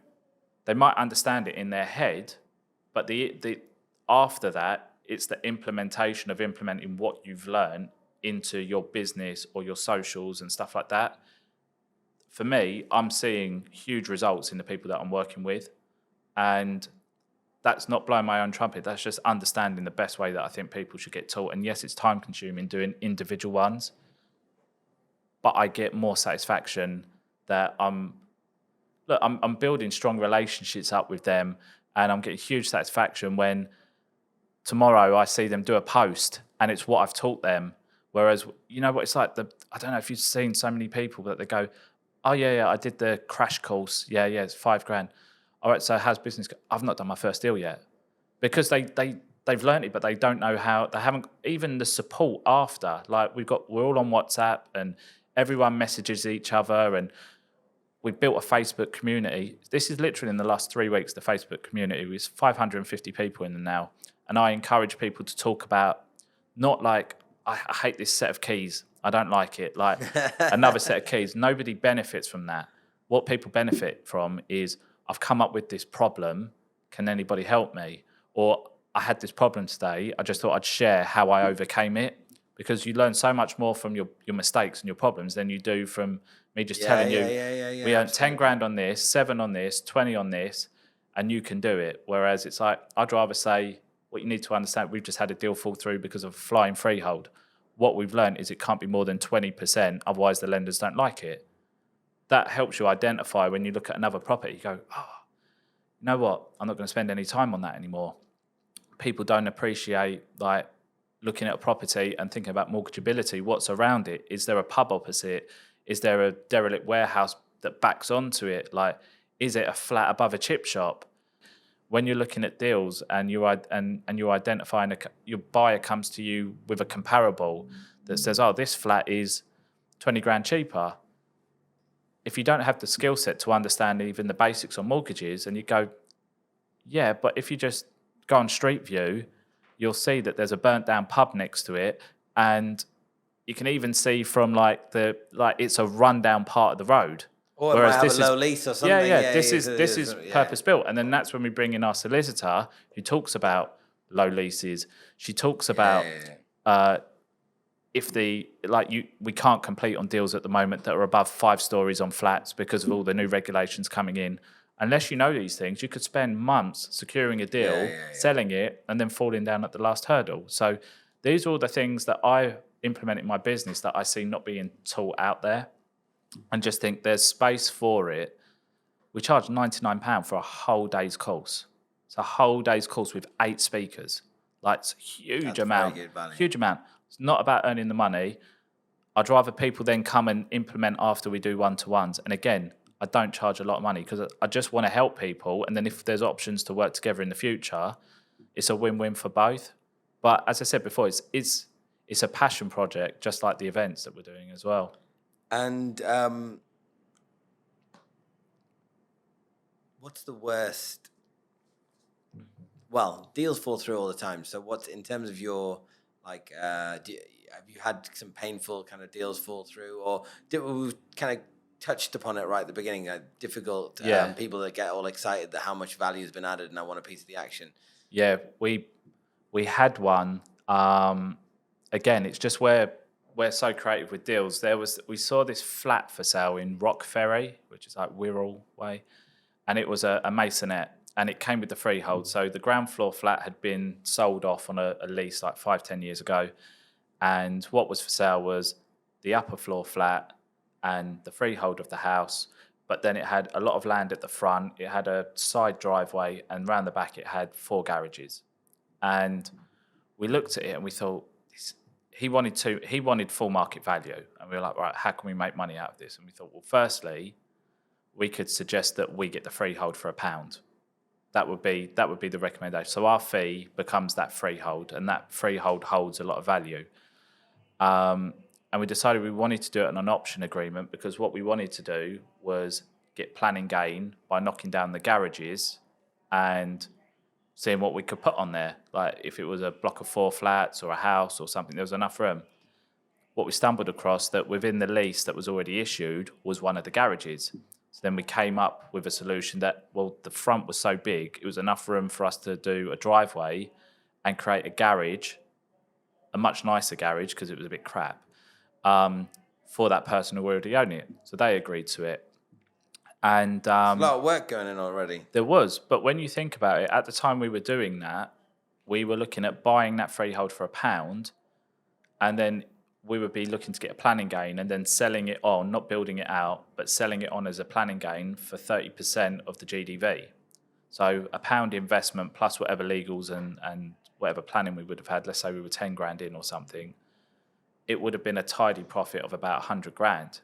they might understand it in their head, but the after that, it's the implementation of implementing what you've learned into your business or your socials and stuff like that. For me, I'm seeing huge results in the people that I'm working with, and that's not blowing my own trumpet. That's just understanding the best way that I think people should get taught. And yes, it's time consuming doing individual ones, but I get more satisfaction that I'm building strong relationships up with them, and I'm getting huge satisfaction when tomorrow I see them do a post and it's what I've taught them. Whereas, you know what it's like, I don't know if you've seen so many people that they go, oh yeah, I did the crash course. Yeah, it's 5 grand. All right, so how's business? I've not done my first deal yet. Because they've learned it, but they don't know how, they haven't, even the support after. Like we're all on WhatsApp and everyone messages each other, and we've built a Facebook community. This is literally in the last 3 weeks, the Facebook community was 550 people in there now. And I encourage people to talk about, not like, I hate this set of keys, I don't like it, like another set of keys. Nobody benefits from that. What people benefit from is, I've come up with this problem, can anybody help me? Or I had this problem today. I just thought I'd share how I overcame it, because you learn so much more from your mistakes and your problems than you do from me just telling you, we earned 10 grand on this, 7 on this, 20 on this, and you can do it. Whereas it's like, I'd rather say, what you need to understand, we've just had a deal fall through because of flying freehold. What we've learned is it can't be more than 20%, otherwise the lenders don't like it. That helps you identify when you look at another property. You go, oh, you know what? I'm not going to spend any time on that anymore. People don't appreciate like looking at a property and thinking about mortgageability. What's around it? Is there a pub opposite? Is there a derelict warehouse that backs onto it? Like, is it a flat above a chip shop? When you're looking at deals and you're identifying, your buyer comes to you with a comparable that says, oh, this flat is 20 grand cheaper. If you don't have the skill set to understand even the basics on mortgages, and you go, yeah, but if you just go on Street View, you'll see that there's a burnt down pub next to it, and you can even see from it's a rundown part of the road. Or it might have a low lease or something. This is purpose built. And then that's when we bring in our solicitor who talks about low leases. She talks about we can't complete on deals at the moment that are above 5 stories on flats because of all the new regulations coming in. Unless you know these things, you could spend months securing a deal, selling it, and then falling down at the last hurdle. So these are all the things that I implement in my business that I see not being taught out there, and just think there's space for it. We charge £99 for a whole day's course. It's a whole day's course with 8 speakers. Like, it's a huge amount. Huge amount. It's not about earning the money. I'd rather people then come and implement after we do one-to-ones. And again, I don't charge a lot of money because I just want to help people. And then if there's options to work together in the future, it's a win-win for both. But as I said before, it's a passion project, just like the events that we're doing as well. And what's the worst? Well, deals fall through all the time. So what's, in terms of your, like, have you had some painful kind of deals fall through? Or we kind of touched upon it right at the beginning, difficult people that get all excited that how much value has been added and I want a piece of the action. Yeah, we had one. Again, it's just where we're so creative with deals. We saw this flat for sale in Rock Ferry, which is like Wirral way, and it was a masonette, and it came with the freehold. So the ground floor flat had been sold off on a lease like 5-10 years ago, and what was for sale was the upper floor flat and the freehold of the house, but then it had a lot of land at the front, it had a side driveway, and round the back it had 4 garages. And we looked at it and we thought, he wanted full market value, and we were like, right, how can we make money out of this? And we thought, well, firstly, we could suggest that we get the freehold for £1. That would be the recommendation. So our fee becomes that freehold, and that freehold holds a lot of value. And we decided we wanted to do it on an option agreement, because what we wanted to do was get planning gain by knocking down the garages and seeing what we could put on there. Like if it was a block of 4 flats or a house or something, there was enough room. What we stumbled across, that within the lease that was already issued, was one of the garages. So then we came up with a solution that, well, the front was so big, it was enough room for us to do a driveway and create a garage, a much nicer garage because it was a bit crap, for that person who already owned it. So they agreed to it. And a lot of work going in already. There was, but when you think about it, at the time we were doing that, we were looking at buying that freehold for £1, and then we would be looking to get a planning gain and then selling it on, not building it out, but selling it on as a planning gain for 30% of the GDV. So £1 investment plus whatever legals and whatever planning we would have had, let's say we were 10 grand in or something, it would have been a tidy profit of about 100 grand.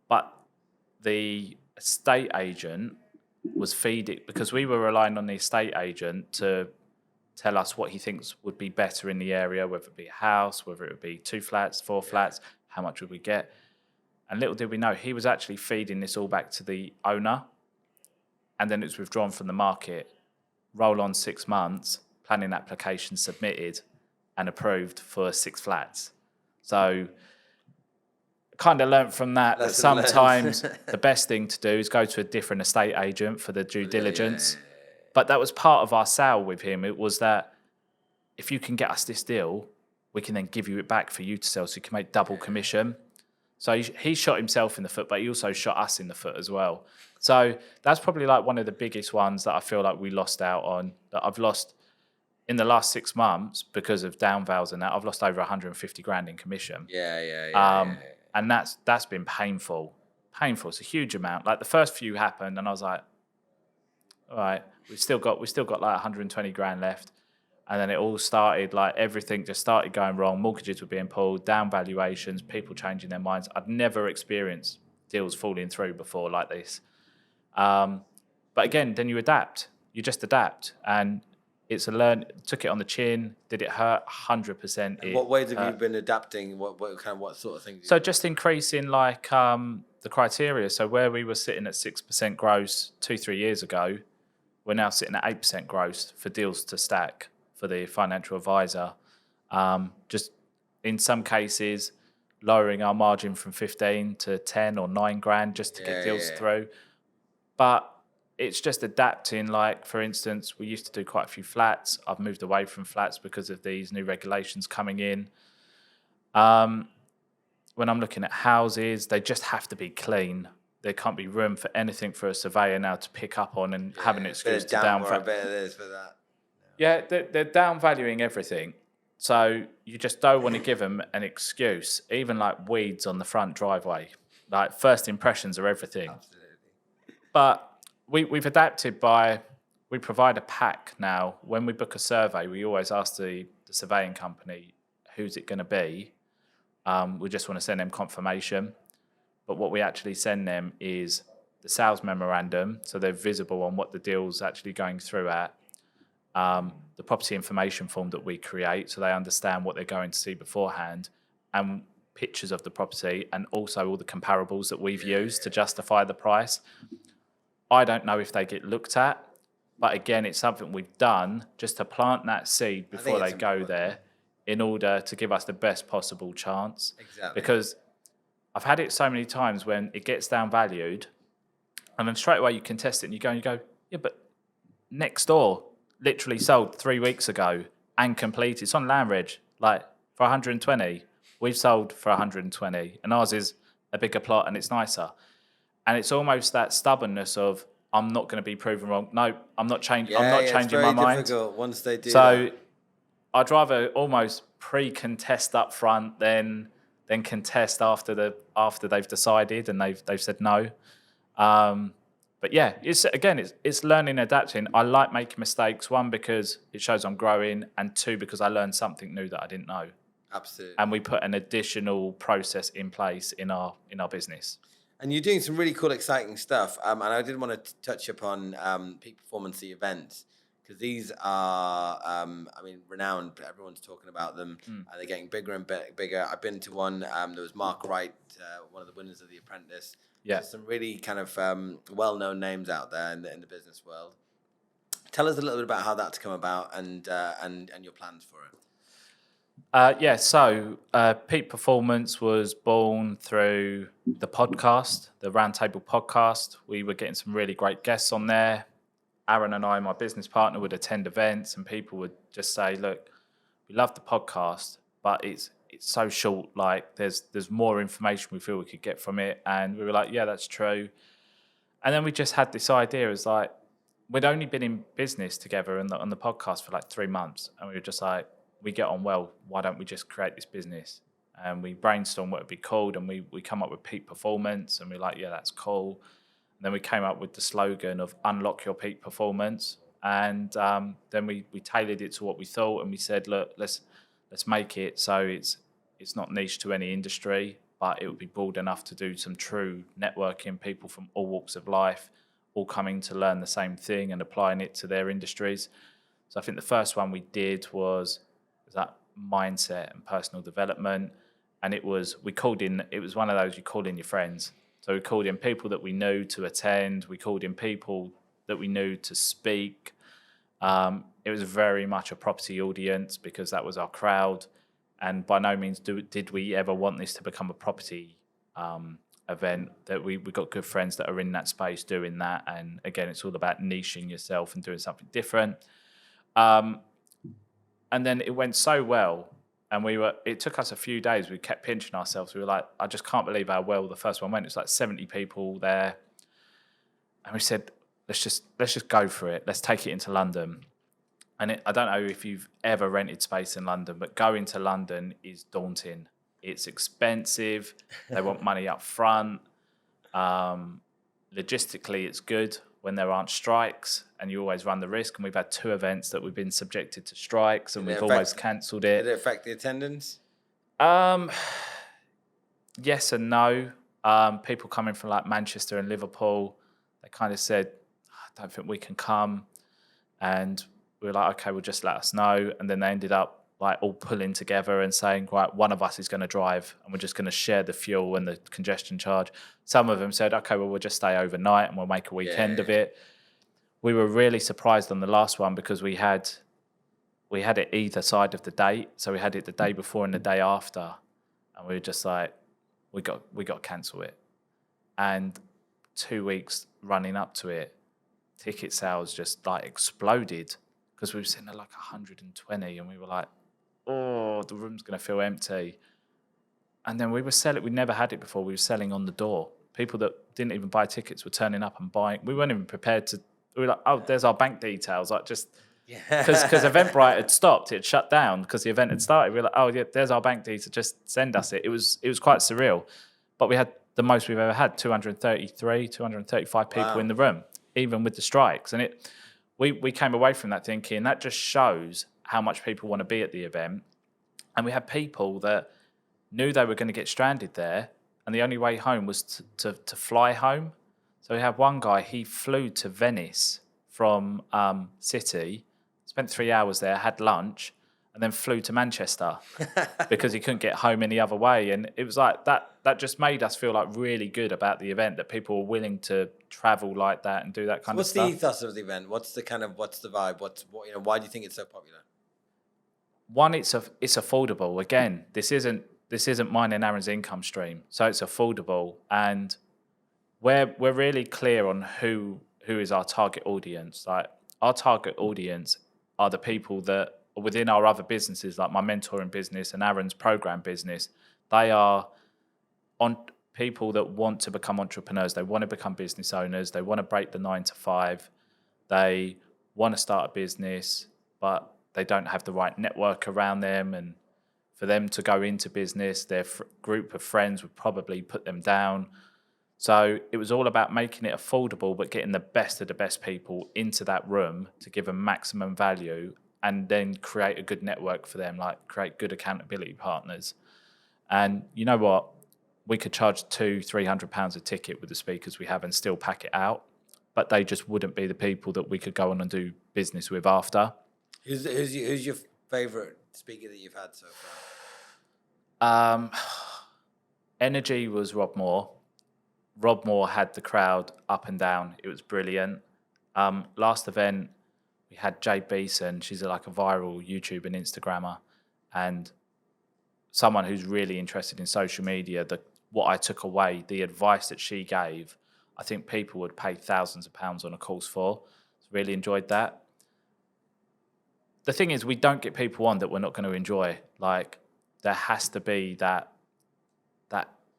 But the estate agent was feeding, because we were relying on the estate agent to tell us what he thinks would be better in the area, whether it be a house, whether it would be 2 flats, 4 flats, how much would we get. And little did we know, he was actually feeding this all back to the owner, and then it was withdrawn from the market. Roll on 6 months, planning application submitted and approved for 6 flats. So kind of learnt from that that sometimes the best thing to do is go to a different estate agent for the due diligence. But that was part of our sale with him. It was that if you can get us this deal, we can then give you it back for you to sell, so you can make double commission. So he shot himself in the foot, but he also shot us in the foot as well. So that's probably like one of the biggest ones that I feel like we lost out on, that I've lost in the last 6 months because of down vales and that. I've lost over 150 grand in commission. And that's been painful. It's a huge amount. Like the first few happened and I was like, all right, we've still got like 120 grand left. And then it all started, like everything just started going wrong. Mortgages were being pulled, down valuations, people changing their minds. I'd never experienced deals falling through before like this. But again, then you adapt. You just adapt. And it's a learn. Took it on the chin. Did it hurt? 100%. What ways have you been adapting? What sort of things? So just increasing like the criteria. So where we were sitting at 6% gross 2-3 years ago, we're now sitting at 8% gross for deals to stack for the financial advisor. Just in some cases, lowering our margin from 15 to 10 or 9 grand just to get deals through. But it's just adapting. Like, for instance, we used to do quite a few flats. I've moved away from flats because of these new regulations coming in. When I'm looking at houses, they just have to be clean. There can't be room for anything for a surveyor now to pick up on and have an excuse to down for a bit of this for that. Yeah, they're down valuing everything. So you just don't want to give them an excuse, even like weeds on the front driveway. Like first impressions are everything. Absolutely. But we've adapted by, we provide a pack now. When we book a survey, we always ask the surveying company, who's it going to be? We just want to send them confirmation. But what we actually send them is the sales memorandum, so they're visible on what the deal's actually going through at. The property information form that we create, so they understand what they're going to see beforehand, and pictures of the property, and also all the comparables that we've used to justify the price. I don't know if they get looked at, but again, it's something we've done just to plant that seed before they go there, in order to give us the best possible chance. Exactly. Because I've had it so many times when it gets down valued, and then straight away you contest it, and you go, yeah, but next door literally sold 3 weeks ago and completed. It's on land reg, like for 120. We've sold for 120, and ours is a bigger plot and it's nicer. And it's almost that stubbornness of, I'm not going to be proven wrong. No, I'm not changing. I'm not changing my mind. It's very difficult once they do. So I'd rather almost pre-contest up front than contest after they've decided and they've said no. But yeah, it's learning, adapting. I like making mistakes. One, because it shows I'm growing, and two, because I learned something new that I didn't know. Absolutely. And we put an additional process in place in our business. And you're doing some really cool, exciting stuff. And I did want to touch upon peak performance events, because these are, renowned. Everyone's talking about them. They're getting bigger and bigger. I've been to one. There was Mark Wright, one of the winners of The Apprentice. Yeah. There's some really kind of well-known names out there in the business world. Tell us a little bit about how that's come about and your plans for it. So Peak Performance was born through the podcast, the Roundtable podcast. We were getting some really great guests on there. Aaron and I, my business partner, would attend events, and people would just say, look, we love the podcast, but it's so short. Like there's more information we feel we could get from it. And we were like, yeah, that's true. And then we just had this idea, as like, we'd only been in business together on the podcast for like 3 months. And we were just like, we get on well, why don't we just create this business? And we brainstormed what it'd be called, and we come up with Peak Performance, and we're like, yeah, that's cool. And then we came up with the slogan of Unlock Your Peak Performance. And then we tailored it to what we thought, and we said, look, let's make it so it's not niche to any industry, but it would be broad enough to do some true networking, people from all walks of life, all coming to learn the same thing and applying it to their industries. So I think the first one we did was that mindset and personal development. And it was one of those, you called in your friends. So we called in people that we knew to attend. We called in people that we knew to speak. It was very much a property audience because that was our crowd. And by no means did we ever want this to become a property event that we got good friends that are in that space doing that. And again, it's all about niching yourself and doing something different. And then it went so well. And it took us a few days. We kept pinching ourselves. We were like, I just can't believe how well the first one went. It was like 70 people there. And we said, let's just go for it. Let's take it into London. And I don't know if you've ever rented space in London, but going to London is daunting. It's expensive. They want money up front. Logistically, it's good when there aren't strikes, and you always run the risk. And we've had 2 events that we've been subjected to strikes, and we've almost cancelled it. Did it affect the attendance? Yes and no. People coming from like Manchester and Liverpool, they kind of said, I don't think we can come. And we were like, okay, well, just let us know. And then they ended up like all pulling together and saying, right, one of us is going to drive and we're just going to share the fuel and the congestion charge. Some of them said, okay, well, we'll just stay overnight and we'll make a weekend of it. We were really surprised on the last one because we had it either side of the date. So we had it the day before and the day after. And we were just like, we got to cancel it. And 2 weeks running up to it, ticket sales just like exploded because we were sitting at like 120 and we were like, oh, the room's going to feel empty. And then we were selling, we never had it before, we were selling on the door. People that didn't even buy tickets were turning up and buying. We weren't even prepared to, we were like, oh, there's our bank details. Like just, because Eventbrite had stopped, it had shut down because the event had started. We were like, oh, yeah, there's our bank details, just send us it. It was quite surreal. But we had the most we've ever had, 235 people in the room, even with the strikes. And we came away from that thinking that just shows how much people want to be at the event. And we had people that knew they were going to get stranded there, and the only way home was to fly home. So we had one guy, he flew to Venice from City, spent 3 hours there, had lunch, and then flew to Manchester because he couldn't get home any other way. And it was like that just made us feel like really good about the event, that people were willing to travel like that and do that kind of stuff. What's the ethos of the event? What's the vibe? Why do you think it's so popular? One, it's affordable. Again, this isn't mine and Aaron's income stream, so it's affordable, and we're really clear on who is our target audience. Like, our target audience are the people that are within our other businesses, like my mentoring business and Aaron's program business. They are on people that want to become entrepreneurs. They want to become business owners. They want to break the 9 to 5. They want to start a business, but they don't have the right network around them. And for them to go into business, their group of friends would probably put them down. So it was all about making it affordable, but getting the best of the best people into that room to give them maximum value, and then create a good network for them, like create good accountability partners. And you know what? We could charge £200-300 a ticket with the speakers we have and still pack it out, but they just wouldn't be the people that we could go on and do business with after. Who's your favourite speaker that you've had so far? Energy was Rob Moore. Rob Moore had the crowd up and down. It was brilliant. Last event, we had Jade Beeson. She's like a viral YouTube and Instagrammer, and someone who's really interested in social media. What I took away, the advice that she gave, I think people would pay thousands of pounds on a course for. Really enjoyed that. The thing is, we don't get people on that we're not going to enjoy. Like, there has to be that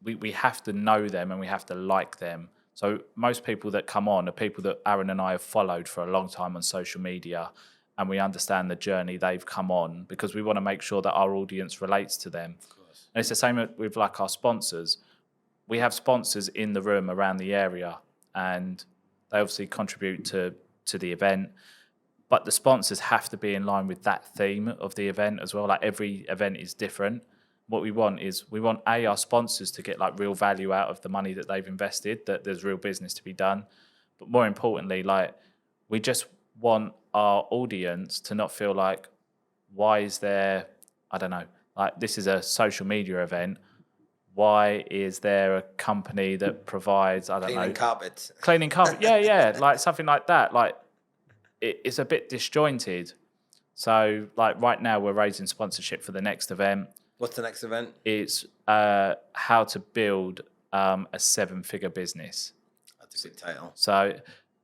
we have to know them and we have to like them. So most people that come on are people that Aaron and I have followed for a long time on social media, and we understand the journey they've come on because we want to make sure that our audience relates to them. Of course. And it's the same with like our sponsors. We have sponsors in the room around the area, and they obviously contribute to the event. But the sponsors have to be in line with that theme of the event as well. Like, every event is different. What we want our sponsors to get like real value out of the money that they've invested, that there's real business to be done. But more importantly, like, we just want our audience to not feel like, why is there, I don't know, like, this is a social media event. Why is there a company that provides, I don't know. Cleaning carpets. Cleaning carpet. Yeah. Like, something like that. Like, it's a bit disjointed. So, like, right now we're raising sponsorship for the next event. What's the next event? It's how to build a 7-figure business. That's a good title. So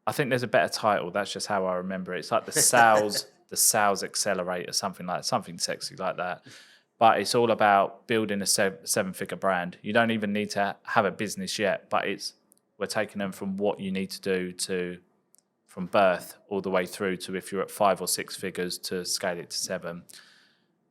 I think there's a better title. That's just how I remember it. It's like the sales accelerator, something sexy like that. But it's all about building a 7-figure brand. You don't even need to have a business yet, but we're taking them from what you need to do from birth all the way through to if you're at 5 or 6 figures to scale it to 7.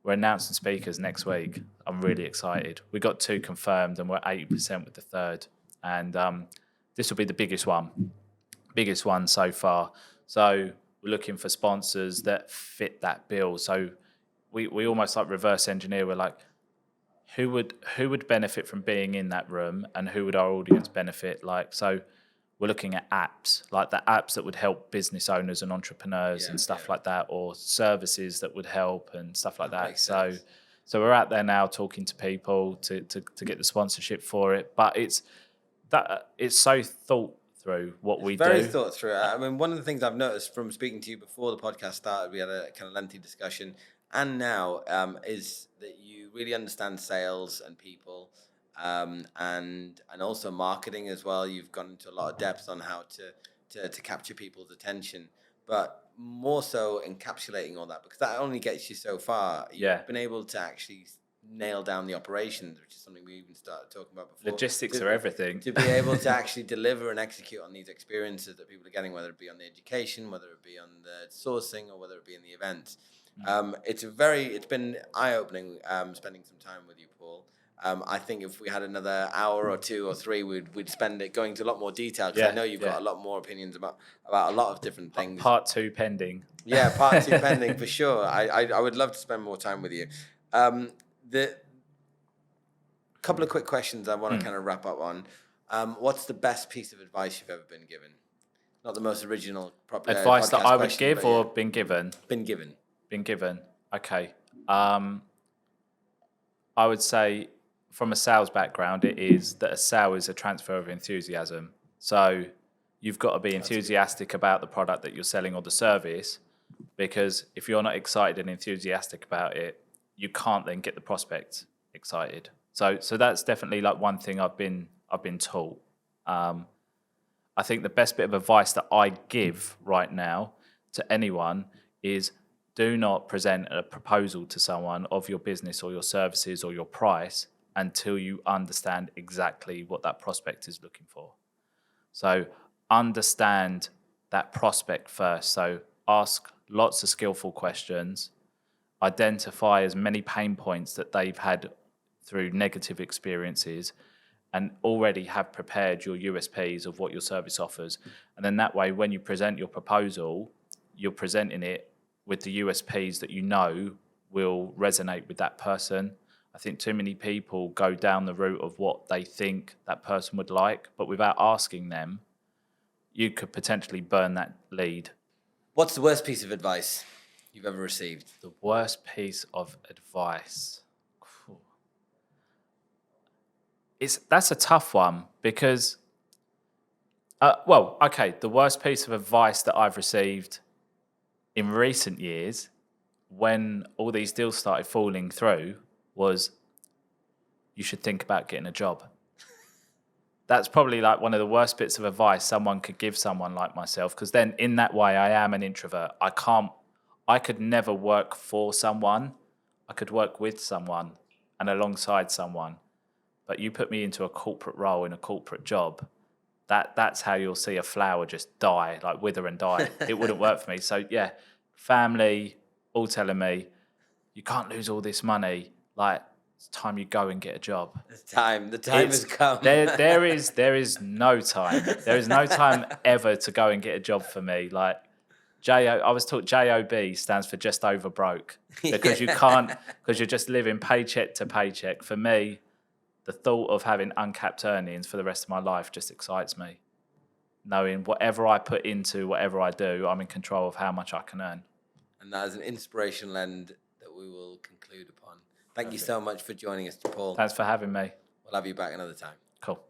We're announcing speakers next week. I'm really excited. We got 2 confirmed and we're 80% with the 3rd. And this will be the biggest one so far. So we're looking for sponsors that fit that bill. So we almost like reverse engineer. We're like, who would benefit from being in that room, and who would our audience benefit? Like, so we're looking at apps, like the apps that would help business owners and entrepreneurs and stuff like that, or services that would help and stuff like that. So we're out there now talking to people to get the sponsorship for it. But it's so thought through what we do. Very thought through. I mean, one of the things I've noticed from speaking to you before the podcast started, we had a kind of lengthy discussion, and now is that you really understand sales and people, and also marketing as well. You've gone into a lot of depth on how to capture people's attention, but more so encapsulating all that, because that only gets you so far. You've been able to actually nail down the operations, which is something we even started talking about before. Logistics are everything. To be able to actually deliver and execute on these experiences that people are getting, whether it be on the education, whether it be on the sourcing, or whether it be in the events. It's been eye-opening spending some time with you, Paul. I think if we had another hour or 2 or 3, we'd spend it going into a lot more detail, because I know you've got a lot more opinions about a lot of different things. Part 2 pending. Yeah, part 2 pending for sure. I would love to spend more time with you. The couple of quick questions I want to kind of wrap up on. What's the best piece of advice you've ever been given? Not the most original advice that I would give, or been given? Been given. Been given. Okay. I would say, from a sales background, it is that a sale is a transfer of enthusiasm. So you've got to be enthusiastic about the product that you're selling or the service, because if you're not excited and enthusiastic about it, you can't then get the prospect excited. So that's definitely like one thing I've been taught. I think the best bit of advice that I give right now to anyone is, do not present a proposal to someone of your business or your services or your price until you understand exactly what that prospect is looking for. So understand that prospect first. So ask lots of skillful questions. Identify as many pain points that they've had through negative experiences, and already have prepared your USPs of what your service offers. And then that way, when you present your proposal, you're presenting it with the USPs that you know will resonate with that person. I think too many people go down the route of what they think that person would like, but without asking them, you could potentially burn that lead. What's the worst piece of advice you've ever received? The worst piece of advice. That's a tough one, because, the worst piece of advice that I've received in recent years, when all these deals started falling through, was, you should think about getting a job. That's probably like one of the worst bits of advice someone could give someone like myself, because then in that way I am an introvert. I could never work for someone. I could work with someone and alongside someone. But you put me into a corporate role in a corporate job, that's how you'll see a flower just die, like wither and die. It wouldn't work for me. So yeah, family all telling me, you can't lose all this money. Like, it's time you go and get a job. The time has come. There is no time. There is no time ever to go and get a job for me. Like, I was taught JOB stands for just over broke, because you can't, because you're just living paycheck to paycheck. For me, the thought of having uncapped earnings for the rest of my life just excites me. Knowing whatever I put into whatever I do, I'm in control of how much I can earn. And that is an inspirational end that we will conclude upon. Thank you so much for joining us, Paul. Thanks for having me. We'll have you back another time. Cool.